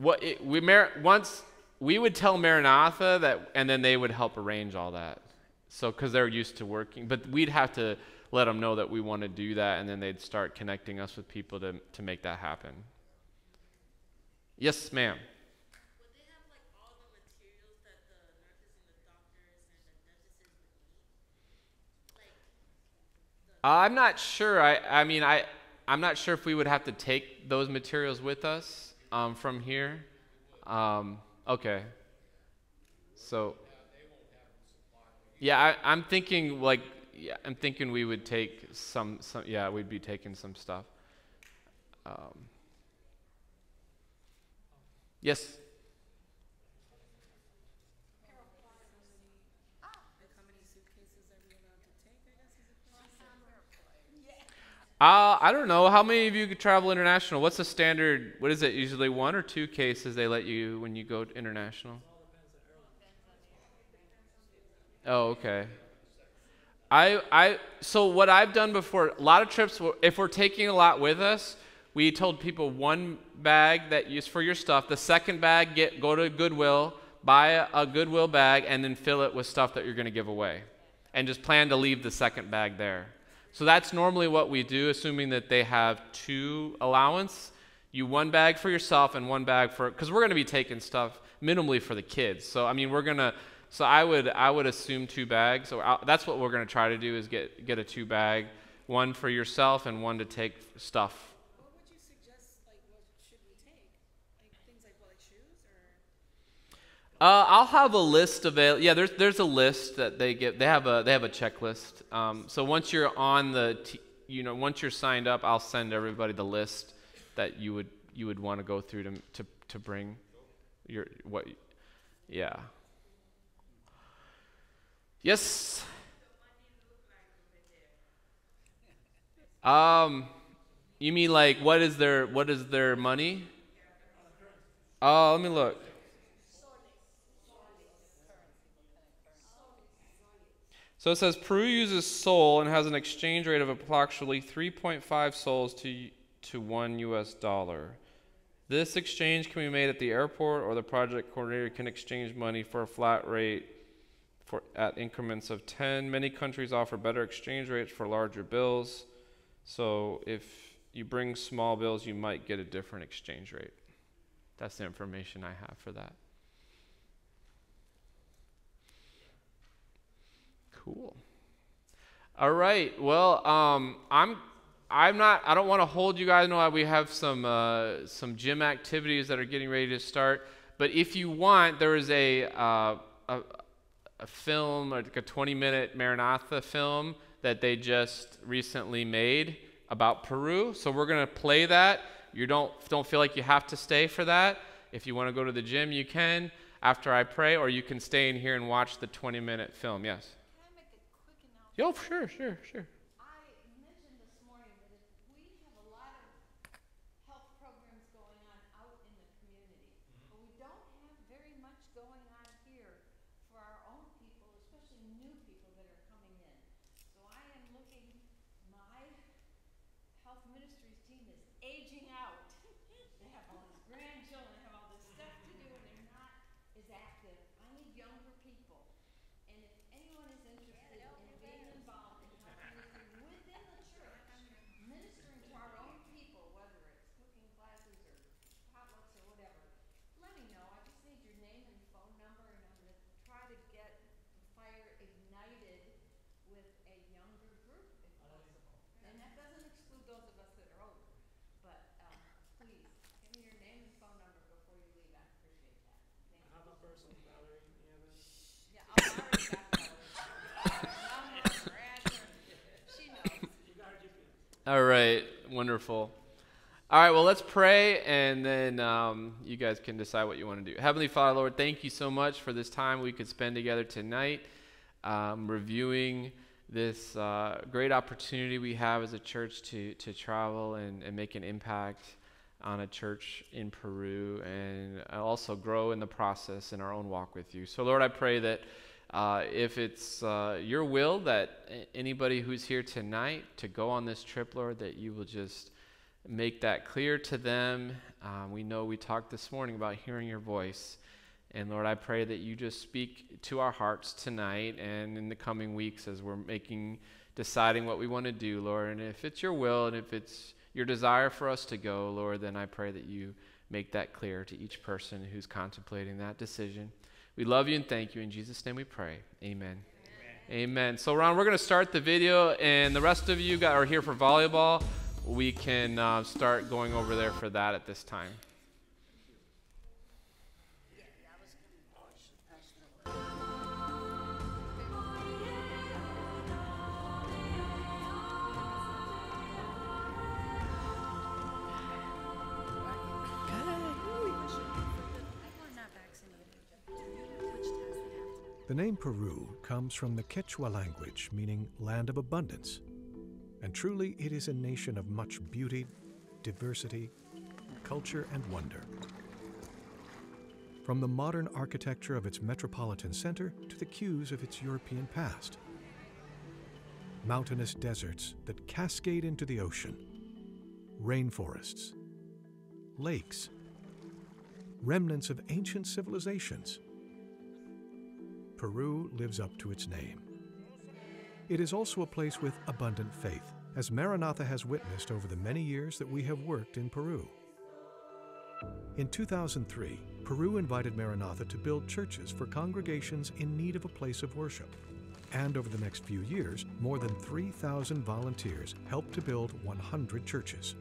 I mean, Once we would tell Maranatha that, and then they would help arrange all that. So, because they're used to working, but we'd have to let them know that we want to do that, and then they'd start connecting us with people to make that happen. Yes, ma'am. Would they have like all the materials that the nurses and the doctors and the dentists would need? Like I'm not sure. I'm not sure if we would have to take those materials with us from here. Okay. So. Yeah, I'm thinking like, yeah, I'm thinking we would take some. Yeah, we'd be taking some stuff. Yes. how many suitcases are we allowed to take? I guess is a question. I don't know. How many of you could travel international? What's the standard? What is it? Usually 1 or 2 cases they let you when you go international? Oh, okay. So what I've done before, a lot of trips, if we're taking a lot with us, we told people 1 bag that use for your stuff. The second bag, go to Goodwill, buy a Goodwill bag, and then fill it with stuff that you're going to give away, and just plan to leave the second bag there. So that's normally what we do, assuming that they have 2 allowance. You 1 bag for yourself and 1 bag for, because we're going to be taking stuff minimally for the kids. So I mean, so I would assume 2 bags. So that's what we're going to try to do is get a 2 bag, 1 for yourself and 1 to take stuff. What would you suggest? Like, what should we take? Like things like what, like shoes or? I'll have a list available. Yeah, there's a list that they give. They have a checklist. So once you're on once you're signed up, I'll send everybody the list that you would want to go through to bring your what. Yeah. Yes. You mean like what is their money? Oh, let me look. So it says Peru uses sol and has an exchange rate of approximately 3.5 sols to $1. This exchange can be made at the airport, or the project coordinator can exchange money for a flat rate at increments of 10. Many countries offer better exchange rates for larger bills. So if you bring small bills, you might get a different exchange rate. That's the information I have for that. Cool. All right. Well, I don't want to hold you guys. No, we have some gym activities that are getting ready to start. But if you want, there is a film, like a 20-minute Maranatha film that they just recently made about Peru. So we're gonna play that. You don't feel like you have to stay for that. If you want to go to the gym, you can after I pray, or you can stay in here and watch the 20-minute film. Yes. Can I make a quick announcement? Oh, sure. I mentioned this morning that we have a lot of health programs going on out in the community, but we don't have very much going on here for our own people, especially new people that are coming in. So I am looking, my health ministries team is aging out. They have all these grandchildren, they have all this stuff to do, and they're not as active. I need younger people. And if anyone is interested in being involved in health ministry within the church, ministering to our own people, whether it's cooking classes or potlucks or whatever, let me know. I just need your name and phone number, and I'm going to try to get the fire ignited with a younger group if possible. And that doesn't exclude those of us that are older. But please, give me your name and phone number before you leave. I appreciate that. Thank you. How about personal Valerie? You have any? Yeah, I'll already got that. She knows. You got her GPS. All right. Wonderful. All right. Well, let's pray, and then you guys can decide what you want to do. Heavenly Father, Lord, thank you so much for this time we could spend together tonight, reviewing this great opportunity we have as a church to travel and make an impact on a church in Peru, and also grow in the process in our own walk with you. So, Lord, I pray that if it's your will that anybody who's here tonight to go on this trip, Lord, that you will just make that clear to them. We know we talked this morning about hearing your voice, And Lord, I pray that you just speak to our hearts tonight and in the coming weeks as we're deciding what we want to do, Lord. And if it's your will and if it's your desire for us to go, Lord, then I pray that you make that clear to each person who's contemplating that decision. We love you and thank you. In Jesus' name we pray. Amen. Amen. So, Ron, we're going to start the video, and the rest of you are here for volleyball. We can start going over there for that at this time. The name Peru comes from the Quechua language, meaning land of abundance. And truly, it is a nation of much beauty, diversity, culture, and wonder. From the modern architecture of its metropolitan center to the cues of its European past. Mountainous deserts that cascade into the ocean, rainforests, lakes, remnants of ancient civilizations. Peru lives up to its name. It is also a place with abundant faith, as Maranatha has witnessed over the many years that we have worked in Peru. In 2003, Peru invited Maranatha to build churches for congregations in need of a place of worship. And over the next few years, more than 3,000 volunteers helped to build 100 churches.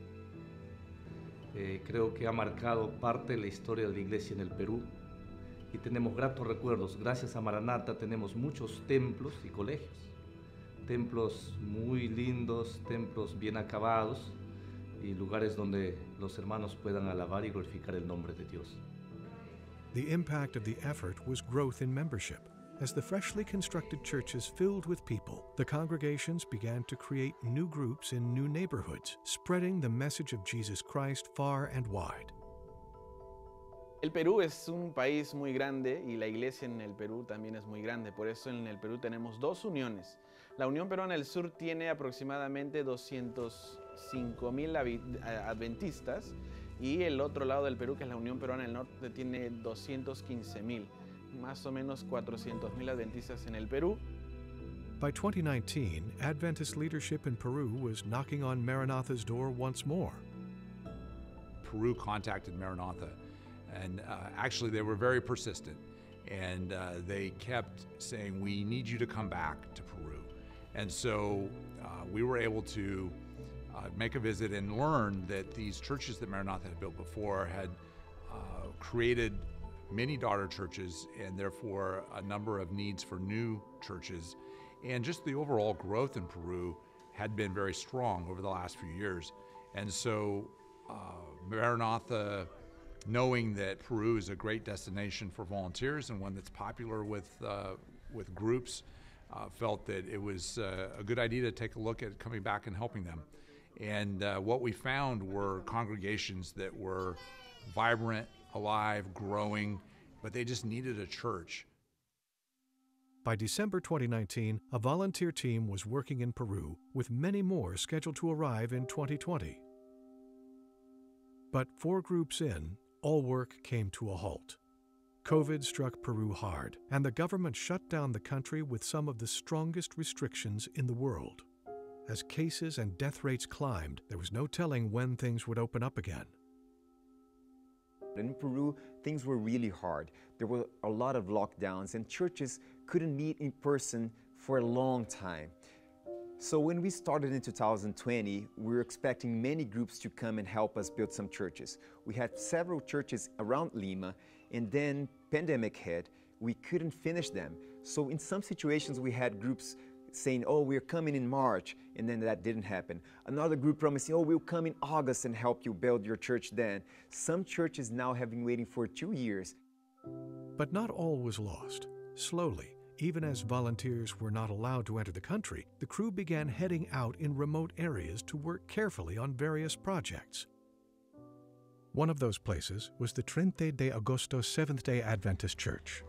Creo que ha marcado parte de la historia de la iglesia en el Perú. Y tenemos gratos recuerdos. Gracias a Maranatha tenemos muchos templos y colegios. Templos muy lindos, templos bien acabados y lugares donde los hermanos puedan alabar y glorificar el nombre de Dios. The impact of the effort was growth in membership. As the freshly constructed churches filled with people, the congregations began to create new groups in new neighborhoods, spreading the message of Jesus Christ far and wide. El Perú es un país muy grande y la iglesia en el Perú también es muy grande. Por eso en el Perú tenemos dos uniones. La Unión Peruana del Sur tiene aproximadamente 205,000 adventistas y el otro lado del Perú, que es la Unión Peruana del Norte, tiene 215,000. Más o menos 400,000 adventistas en el Perú. By 2019, Adventist leadership in Peru was knocking on Maranatha's door once more. Peru contacted Maranatha. And actually, they were very persistent, and they kept saying, we need you to come back to Peru. And so we were able to make a visit and learn that these churches that Maranatha had built before had created many daughter churches, and therefore a number of needs for new churches. And just the overall growth in Peru had been very strong over the last few years. And so Maranatha, knowing that Peru is a great destination for volunteers and one that's popular with groups, felt that it was a good idea to take a look at coming back and helping them. And what we found were congregations that were vibrant, alive, growing, but they just needed a church. By December 2019, a volunteer team was working in Peru, with many more scheduled to arrive in 2020. But 4 groups in, all work came to a halt. COVID struck Peru hard, and the government shut down the country with some of the strongest restrictions in the world. As cases and death rates climbed, there was no telling when things would open up again. In Peru, things were really hard. There were a lot of lockdowns, and churches couldn't meet in person for a long time. So when we started in 2020, we were expecting many groups to come and help us build some churches. We had several churches around Lima, and then pandemic hit. We couldn't finish them. So in some situations, we had groups saying, oh, we're coming in March, and then that didn't happen. Another group promising, oh, we'll come in August and help you build your church then. Some churches now have been waiting for 2 years. But not all was lost. Slowly, even as volunteers were not allowed to enter the country, the crew began heading out in remote areas to work carefully on various projects. One of those places was the Trinte de Agosto Seventh-day Adventist Church.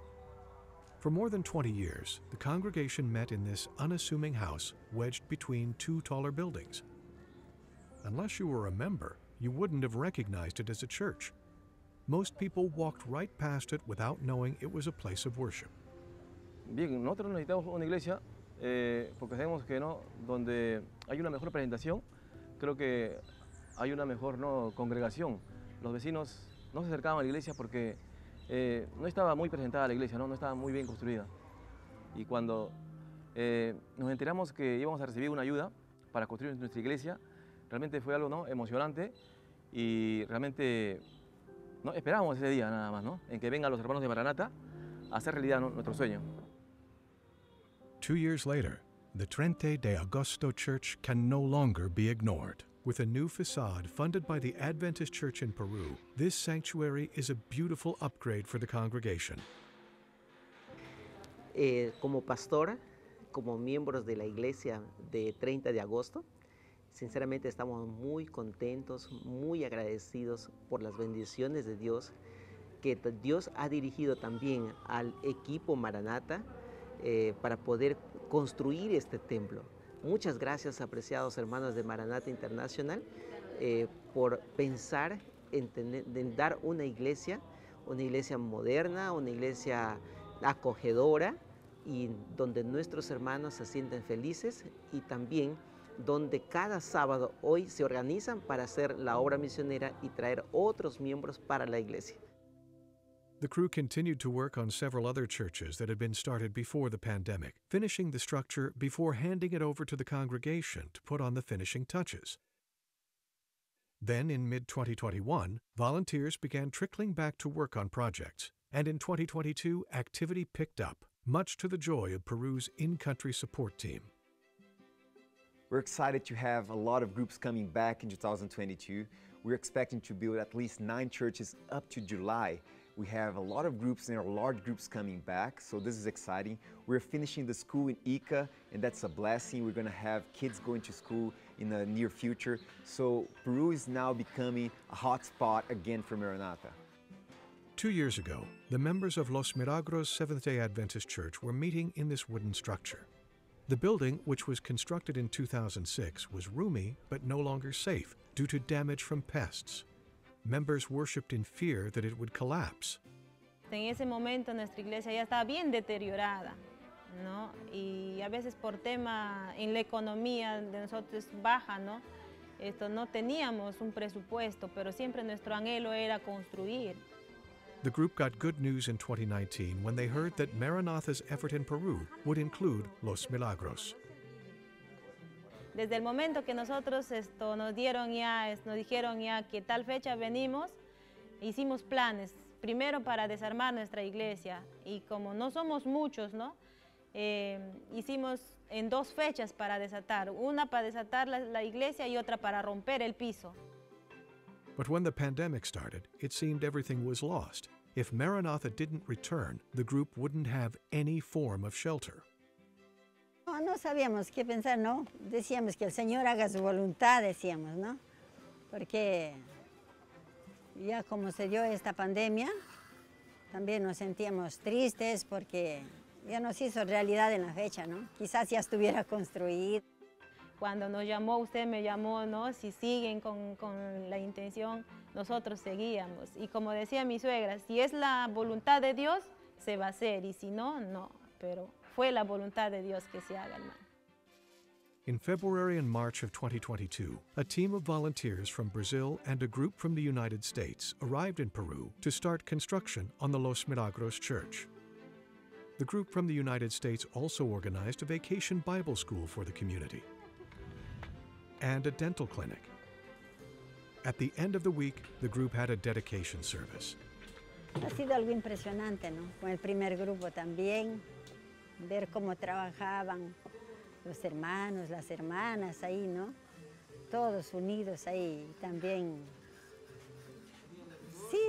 For more than 20 years, the congregation met in this unassuming house wedged between 2 taller buildings. Unless you were a member, you wouldn't have recognized it as a church. Most people walked right past it without knowing it was a place of worship. Bien, nosotros necesitamos una iglesia porque sabemos que no, donde hay una mejor presentación, creo que hay una mejor congregación. Los vecinos no se acercaban a la iglesia porque no estaba muy presentada la iglesia, no estaba muy bien construida. Y cuando nos enteramos que íbamos a recibir una ayuda para construir nuestra iglesia, realmente fue algo emocionante y realmente no esperábamos ese día nada más, en que vengan los hermanos de Maranata a hacer realidad nuestro sueño. 2 years later, the Trente de Agosto Church can no longer be ignored. With a new facade funded by the Adventist Church in Peru, this sanctuary is a beautiful upgrade for the congregation. Como pastora, como miembros de la iglesia de 30 de agosto, sinceramente estamos muy contentos, muy agradecidos por las bendiciones de Dios, que Dios ha dirigido también al equipo Maranata para poder construir este templo. Muchas gracias, apreciados hermanos de Maranata Internacional, por pensar en dar una iglesia moderna, una iglesia acogedora, y donde nuestros hermanos se sienten felices, y también donde cada sábado hoy se organizan para hacer la obra misionera y traer otros miembros para la iglesia. The crew continued to work on several other churches that had been started before the pandemic, finishing the structure before handing it over to the congregation to put on the finishing touches. Then, in mid-2021, volunteers began trickling back to work on projects, and in 2022, activity picked up, much to the joy of Peru's in-country support team. We're excited to have a lot of groups coming back in 2022. We're expecting to build at least 9 churches up to July. We have a lot of groups and our large groups coming back, so this is exciting. We're finishing the school in Ica, and that's a blessing. We're gonna have kids going to school in the near future. So Peru is now becoming a hot spot again for Maranatha. 2 years ago, the members of Los Milagros Seventh-day Adventist Church were meeting in this wooden structure. The building, which was constructed in 2006, was roomy but no longer safe due to damage from pests. Members worshipped in fear that it would collapse. En ese momento nuestra iglesia ya estaba bien deteriorada, ¿no? Y a veces por tema en la economía de nosotros baja, ¿no? No teníamos un presupuesto, pero siempre nuestro anhelo era construir. The group got good news in 2019 when they heard that Maranatha's effort in Peru would include Los Milagros. Desde el momento que nosotros nos dijeron ya que tal fecha venimos, hicimos planes, primero para desarmar nuestra iglesia, y como no somos muchos, ¿no? Hicimos en 2 fechas para desatar, una para desatar la iglesia y otra para romper el piso. But when the pandemic started, it seemed everything was lost. If Maranatha didn't return, the group wouldn't have any form of shelter. No sabíamos qué pensar, ¿no? Decíamos que el Señor haga su voluntad, decíamos, ¿no? Porque ya como se dio esta pandemia, también nos sentíamos tristes porque ya nos hizo realidad en la fecha, ¿no? Quizás ya estuviera construido. Cuando nos llamó, usted me llamó, ¿no? Si siguen con la intención, nosotros seguíamos. Y como decía mi suegra, si es la voluntad de Dios, se va a hacer, y si no, no. Pero fue la voluntad de Dios que se haga, hermano. In February and March of 2022, a team of volunteers from Brazil and a group from the United States arrived in Peru to start construction on the Los Milagros Church. The group from the United States also organized a vacation Bible school for the community and a dental clinic. At the end of the week, the group had a dedication service. Ha sido algo impresionante, ¿no? Con el primer grupo también, ver cómo trabajaban los hermanos, las hermanas ahí, ¿no? Todos unidos ahí también. Sí,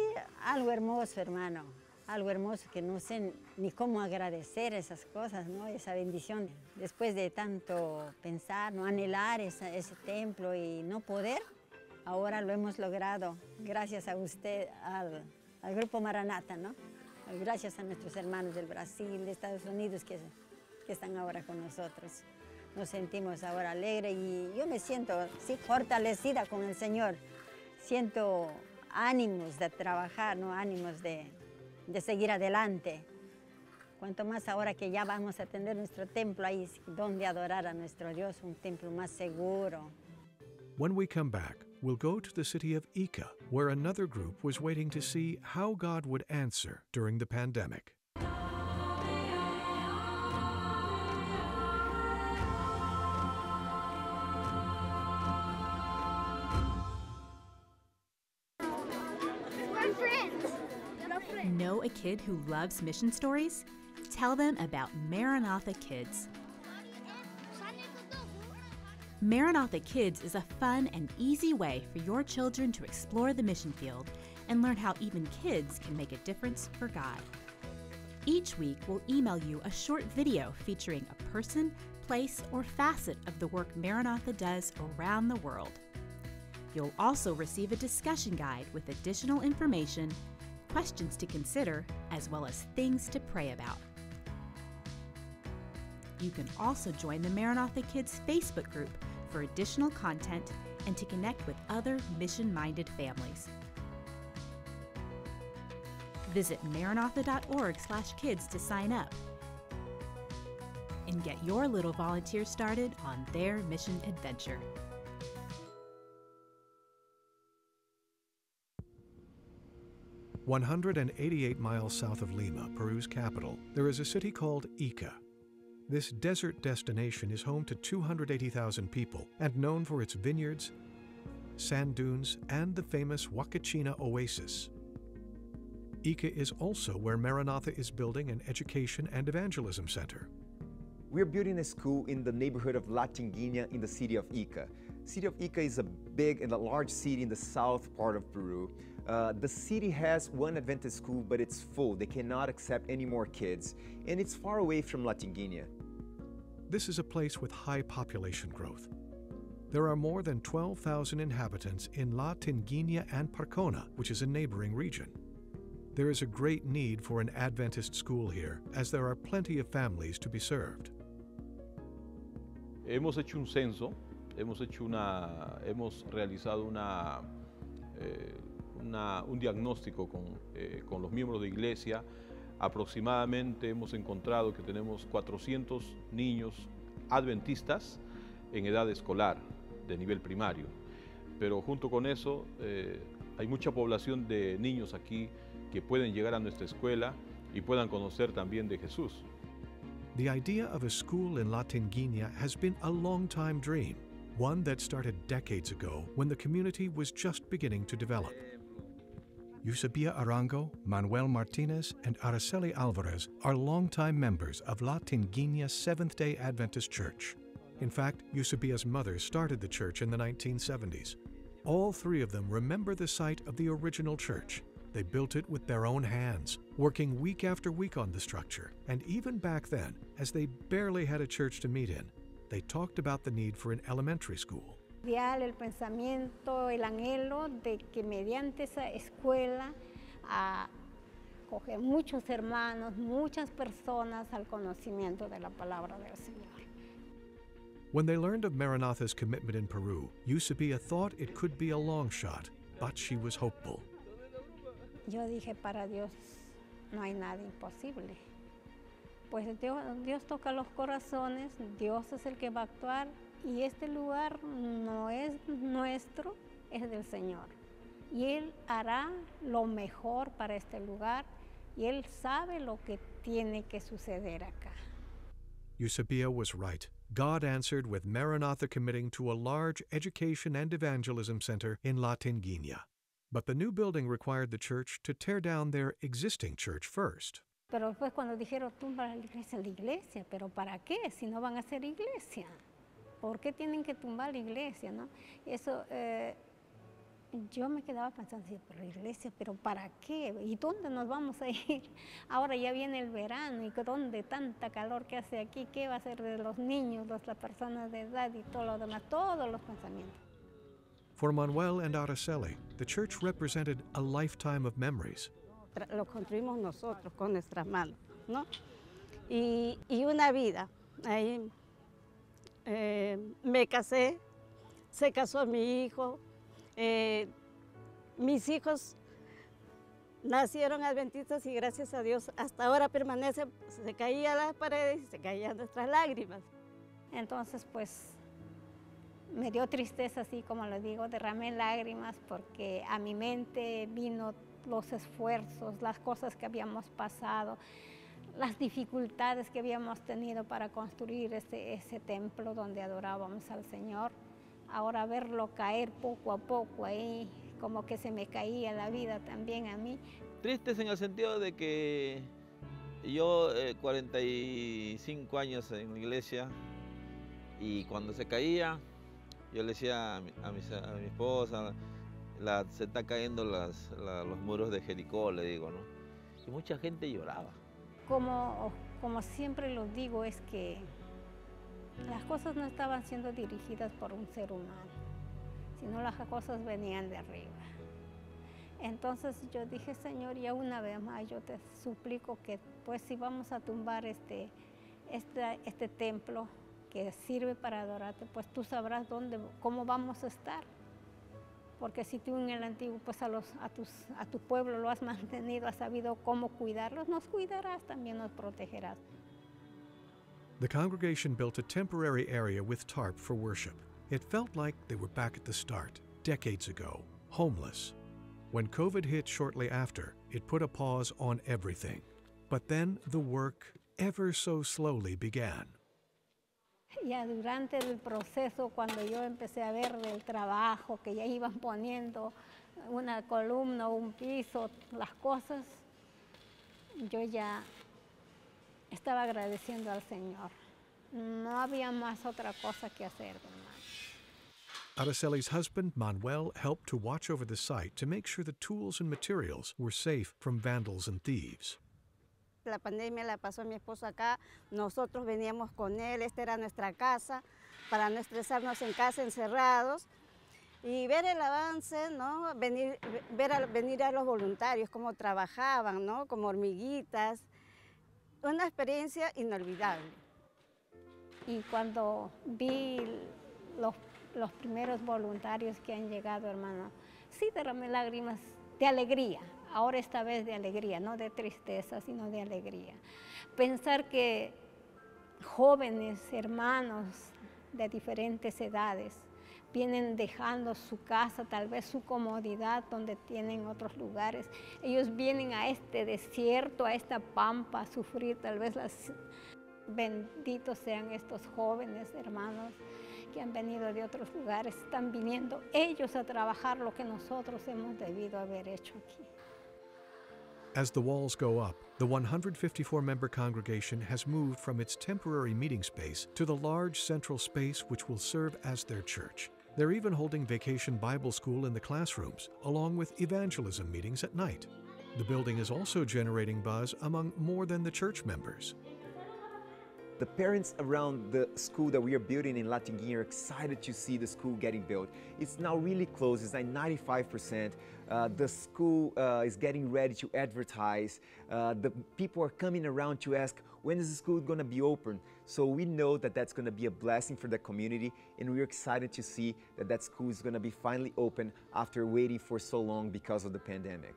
algo hermoso, hermano, algo hermoso que no sé ni cómo agradecer esas cosas, ¿no? Esa bendición. Después de tanto pensar, ¿no? Anhelar ese templo y no poder, ahora lo hemos logrado gracias a usted, al Grupo Maranata, ¿no? Gracias a nuestros hermanos del Brasil, de Estados Unidos que están ahora con nosotros. Nos sentimos ahora alegres y yo me siento sí, fortalecida con el Señor. Siento ánimos de trabajar, ¿no? Ánimos de seguir adelante. Cuanto más ahora que ya vamos a tener nuestro templo ahí, donde adorar a nuestro Dios, un templo más seguro. When we come back, we'll go to the city of Ica, where another group was waiting to see how God would answer during the pandemic. Know a kid who loves mission stories? Tell them about Maranatha Kids. Maranatha Kids is a fun and easy way for your children to explore the mission field and learn how even kids can make a difference for God. Each week, we'll email you a short video featuring a person, place, or facet of the work Maranatha does around the world. You'll also receive a discussion guide with additional information, questions to consider, as well as things to pray about. You can also join the Maranatha Kids Facebook group for additional content and to connect with other mission-minded families. Visit maranatha.org/kids to sign up and get your little volunteer started on their mission adventure. "188 miles south of Lima, Peru's capital, there is a city called Ica. This desert destination is home to 280,000 people and known for its vineyards, sand dunes, and the famous Huacachina Oasis. Ica is also where Maranatha is building an education and evangelism center. We're building a school in the neighborhood of La Tinguina in the city of Ica. City of Ica is a big and a large city in the south part of Peru. The city has one Adventist school, but it's full. They cannot accept any more kids, and it's far away from La Tinguina. This is a place with high population growth. There are more than 12,000 inhabitants in La Tinguina and Parcona, which is a neighboring region. There is a great need for an Adventist school here, as there are plenty of families to be served. Hemos hecho un censo, hemos realizado un diagnóstico con los miembros de iglesia. Aproximadamente hemos encontrado que tenemos 400 niños adventistas en edad escolar de nivel primario, pero junto con eso hay mucha población de niños aquí que pueden llegar a nuestra escuela y puedan conocer también de Jesús. The idea of a school in La Tinguina has been a long-time dream, one that started decades ago when the community was just beginning to develop. Eusebia Arango, Manuel Martinez, and Araceli Alvarez are longtime members of La Tinguina Seventh-day Adventist Church. In fact, Eusebia's mother started the church in the 1970s. All three of them remember the site of the original church. They built it with their own hands, working week after week on the structure. And even back then, as they barely had a church to meet in, they talked about the need for an elementary school. El pensamiento, el anhelo de que mediante esa escuela coge muchos hermanos, muchas personas al conocimiento de la palabra del Señor. When they learned of Maranatha's commitment in Peru, Eusebia thought it could be a long shot, but she was hopeful. Yo dije, para Dios no hay nada imposible. Pues Dios toca los corazones, Dios es el que va a actuar. Y este lugar no es nuestro, es del Señor. Y Él hará lo mejor para este lugar y Él sabe lo que tiene que suceder acá. Eusebia was right. God answered with Maranatha committing to a large education and evangelism center in La Tinguina. But the new building required the church to tear down their existing church first. Pero después cuando dijeron, tumba la iglesia, ¿pero para qué? Si no van a hacer iglesia. ¿Por qué tienen que tumbar la iglesia, no? Eso, yo me quedaba pensando, pero iglesia, ¿pero para qué? ¿Y dónde nos vamos a ir? Ahora ya viene el verano, ¿y dónde tanta calor que hace aquí? ¿Qué va a ser de los niños, de las personas de edad y todo lo demás? Todos los pensamientos. For Manuel and Araceli, the church represented a lifetime of memories. Lo construimos nosotros con nuestras manos, ¿no? Y una vida. Ahí me casé, se casó mi hijo, Mis hijos nacieron adventistas y gracias a Dios hasta ahora permanece, se caían las paredes y se caían nuestras lágrimas. Entonces, pues, me dio tristeza, así como lo digo, derramé lágrimas porque a mi mente vino los esfuerzos, las cosas que habíamos pasado, las dificultades que habíamos tenido para construir ese templo donde adorábamos al Señor. Ahora verlo caer poco a poco ahí, como que se me caía la vida también a mí. Tristes en el sentido de que yo 45 años en la iglesia y cuando se caía, yo le decía a mi esposa, se está cayendo los muros de Jericó, le digo, ¿no? Y mucha gente lloraba. Como siempre lo digo, es que las cosas no estaban siendo dirigidas por un ser humano, sino las cosas venían de arriba. Entonces yo dije, Señor, ya una vez más yo te suplico que pues si vamos a tumbar este templo que sirve para adorarte, pues tú sabrás cómo vamos a estar. Porque si tú en el antiguo, pues a tu pueblo lo has mantenido, has sabido cómo cuidarlos, nos cuidarás, también nos protegerás. The congregation built a temporary area with tarp for worship. It felt like they were back at the start, decades ago, homeless. When COVID hit shortly after, it put a pause on everything. But then the work, ever so slowly, began. Ya durante el proceso, cuando yo empecé a ver el trabajo, que ya iban poniendo una columna, un piso, las cosas, yo ya estaba agradeciendo al Señor. No había más otra cosa que hacer, hermano. Araceli's husband, Manuel, helped to watch over the site to make sure the tools and materials were safe from vandals and thieves. La pandemia la pasó mi esposo acá, nosotros veníamos con él, esta era nuestra casa, para no estresarnos en casa encerrados y ver el avance, ¿no? Venir a los voluntarios, cómo trabajaban, ¿no? Como hormiguitas, una experiencia inolvidable. Y cuando vi los primeros voluntarios que han llegado, hermano, sí derramé lágrimas de alegría. Ahora esta vez de alegría, no de tristeza, sino de alegría. Pensar que jóvenes, hermanos de diferentes edades, vienen dejando su casa, tal vez su comodidad donde tienen otros lugares. Ellos vienen a este desierto, a esta pampa, a sufrir. Tal vez benditos sean estos jóvenes, hermanos, que han venido de otros lugares. Están viniendo ellos a trabajar lo que nosotros hemos debido haber hecho aquí. As the walls go up, the 154-member congregation has moved from its temporary meeting space to the large central space which will serve as their church. They're even holding vacation Bible school in the classrooms, along with evangelism meetings at night. The building is also generating buzz among more than the church members. The parents around the school that we are building in Latiguinha are excited to see the school getting built. It's now really close, it's like 95%. The school is getting ready to advertise. The people are coming around to ask, when is the school going to be open? So we know that that's going to be a blessing for the community, and we're excited to see that that school is going to be finally open after waiting for so long because of the pandemic.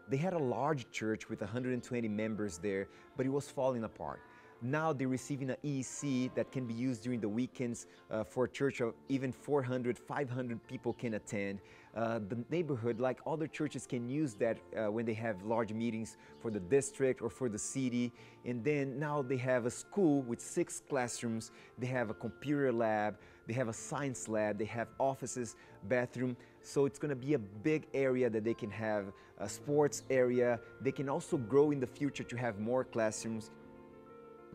They had a large church with 120 members there, but it was falling apart. Now they're receiving an EEC that can be used during the weekends for a church of even 400, 500 people can attend. The neighborhood, like other churches, can use that when they have large meetings for the district or for the city. And then now they have a school with 6 classrooms. They have a computer lab. They have a science lab. They have offices, bathroom. So it's going to be a big area that they can have a sports area. They can also grow in the future to have more classrooms.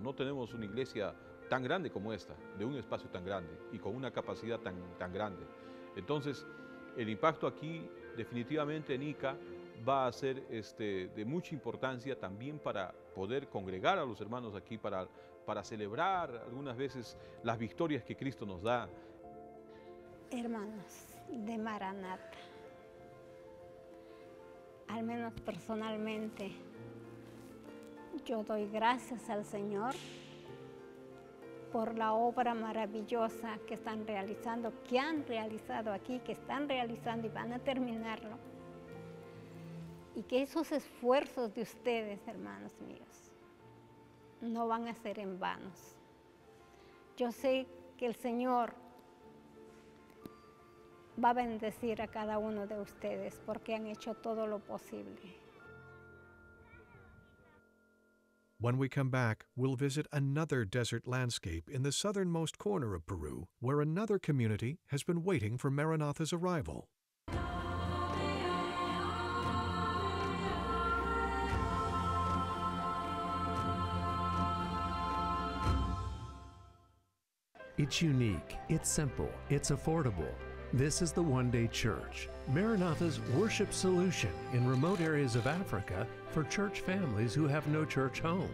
No tenemos una iglesia tan grande como esta, de un espacio tan grande y con una capacidad tan grande. Entonces, el impacto aquí definitivamente en Ica va a ser de mucha importancia también para poder congregar a los hermanos aquí, para celebrar algunas veces las victorias que Cristo nos da. Hermanos de Maranata, al menos personalmente, yo doy gracias al Señor por la obra maravillosa que están realizando, que han realizado aquí, que están realizando y van a terminarlo. Y que esos esfuerzos de ustedes, hermanos míos, no van a ser en vanos. Yo sé que el Señor va a bendecir a cada uno de ustedes porque han hecho todo lo posible. When we come back, we'll visit another desert landscape in the southernmost corner of Peru, where another community has been waiting for Maranatha's arrival. It's unique, it's simple, it's affordable. This is the One Day Church, Maranatha's worship solution in remote areas of Africa for church families who have no church home.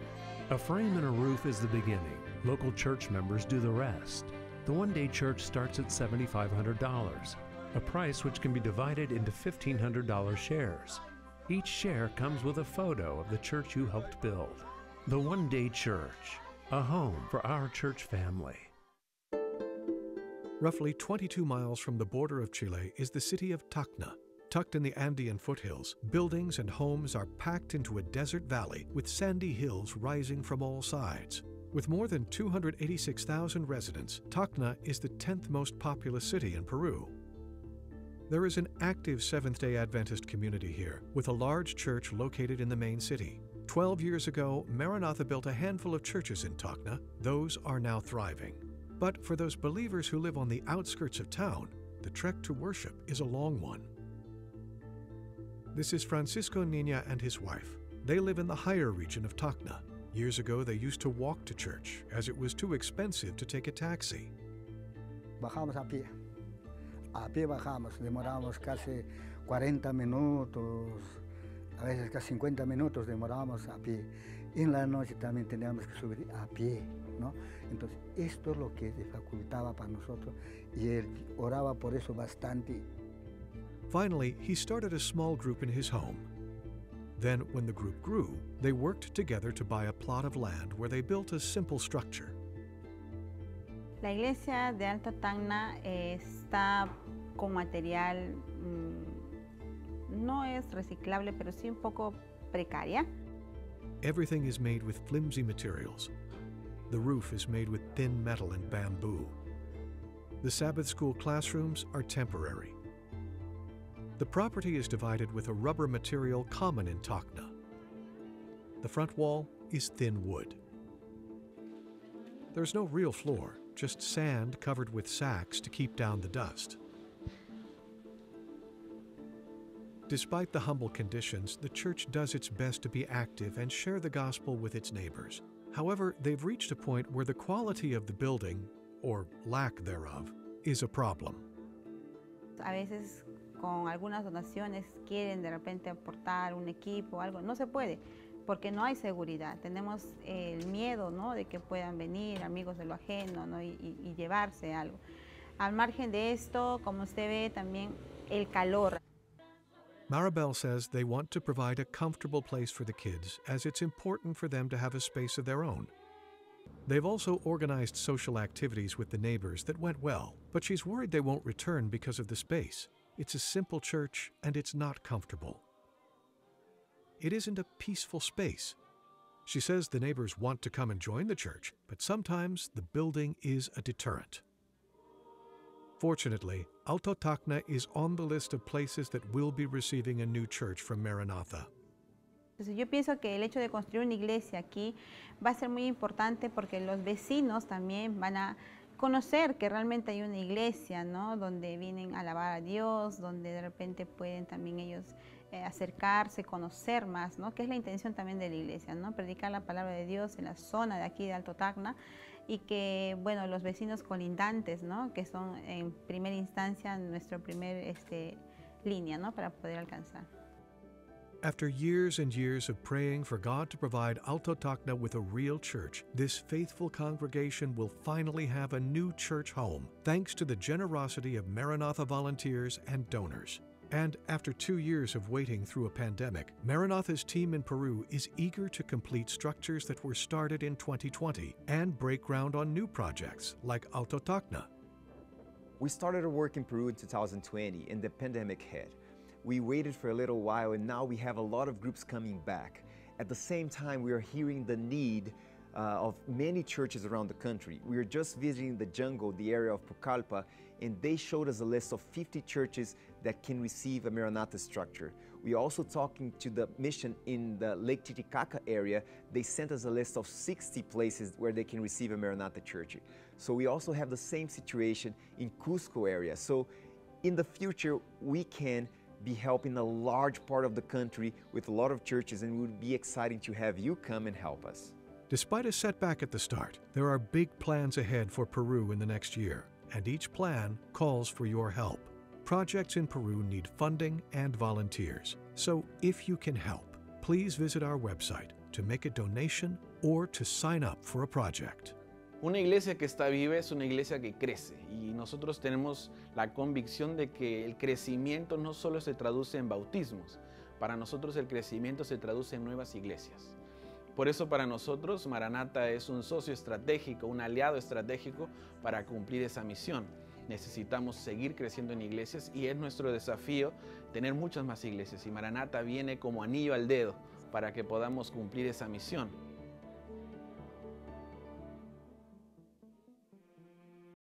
A frame and a roof is the beginning. Local church members do the rest. The One Day Church starts at $7,500, a price which can be divided into $1,500 shares. Each share comes with a photo of the church you helped build. The One Day Church, a home for our church family. Roughly 22 miles from the border of Chile is the city of Tacna. Tucked in the Andean foothills, buildings and homes are packed into a desert valley with sandy hills rising from all sides. With more than 286,000 residents, Tacna is the 10th most populous city in Peru. There is an active Seventh-day Adventist community here, with a large church located in the main city. 12 years ago, Maranatha built a handful of churches in Tacna. Those are now thriving. But for those believers who live on the outskirts of town, the trek to worship is a long one. This is Francisco Niña and his wife. They live in the higher region of Tacna. Years ago, they used to walk to church, as it was too expensive to take a taxi. Bajamos a pie. A pie bajamos. Demoramos casi 40 minutos, a veces casi 50 minutos demorábamos a pie. Y en la noche también teníamos que subir a pie, ¿no? Entonces, esto es lo que dificultaba para nosotros y él oraba por eso bastante. Finally, he started a small group in his home. Then, when the group grew, they worked together to buy a plot of land where they built a simple structure. La iglesia de Alto Tacna está con material, no es reciclable, pero sí un poco precaria. Everything is made with flimsy materials. The roof is made with thin metal and bamboo. The Sabbath school classrooms are temporary. The property is divided with a rubber material common in Tacna. The front wall is thin wood. There's no real floor, just sand covered with sacks to keep down the dust. Despite the humble conditions, the church does its best to be active and share the gospel with its neighbors. However, they've reached a point where the quality of the building, or lack thereof, is a problem. A veces con algunas donaciones quieren de repente aportar un equipo o algo, no se puede porque no hay seguridad. Tenemos el miedo, ¿no?, de que puedan venir amigos de lo ajeno, ¿no?, y llevarse algo. Al margen de esto, como usted ve también el calor. Maribel says they want to provide a comfortable place for the kids, as it's important for them to have a space of their own. They've also organized social activities with the neighbors that went well, but she's worried they won't return because of the space. It's a simple church, and it's not comfortable. It isn't a peaceful space. She says the neighbors want to come and join the church, but sometimes the building is a deterrent. Fortunately, Alto Tacna is on the list of places that will be receiving a new church from Maranatha. Entonces yo pienso que el hecho de construir una iglesia aquí va a ser muy importante porque los vecinos también van a conocer que realmente hay una iglesia, ¿no?, donde vienen a alabar a Dios, donde de repente pueden también ellos acercarse, conocer más, ¿no?, que es la intención también de la iglesia, ¿no?, predicar la palabra de Dios en la zona de aquí de Alto Tacna y que, bueno, los vecinos colindantes, ¿no?, que son en primera instancia nuestra primera línea, ¿no?, para poder alcanzar. After years and years of praying for God to provide Alto Tacna with a real church, this faithful congregation will finally have a new church home, thanks to the generosity of Maranatha volunteers and donors. And after 2 years of waiting through a pandemic, Maranatha's team in Peru is eager to complete structures that were started in 2020 and break ground on new projects like Autotacna. We started our work in Peru in 2020 and the pandemic hit. We waited for a little while and now we have a lot of groups coming back. At the same time, we are hearing the need of many churches around the country. We were just visiting the jungle, the area of Pucallpa, and they showed us a list of 50 churches that can receive a Maranatha structure. We also talking to the mission in the Lake Titicaca area. They sent us a list of 60 places where they can receive a Maranatha church. So we also have the same situation in Cusco area. So in the future, we can be helping a large part of the country with a lot of churches, and it would be exciting to have you come and help us. Despite a setback at the start, there are big plans ahead for Peru in the next year, and each plan calls for your help. Projects in Peru need funding and volunteers. So if you can help, please visit our website to make a donation or to sign up for a project. Una iglesia que está viva es una iglesia que crece y nosotros tenemos la convicción de que el crecimiento no solo se traduce en bautismos, para nosotros el crecimiento se traduce en nuevas iglesias. Por eso para nosotros Maranatha es un socio estratégico, un aliado estratégico para cumplir esa misión. Necesitamos seguir creciendo en iglesias y es nuestro desafío tener muchas más iglesias y Maranatha viene como anillo al dedo para que podamos cumplir esa misión.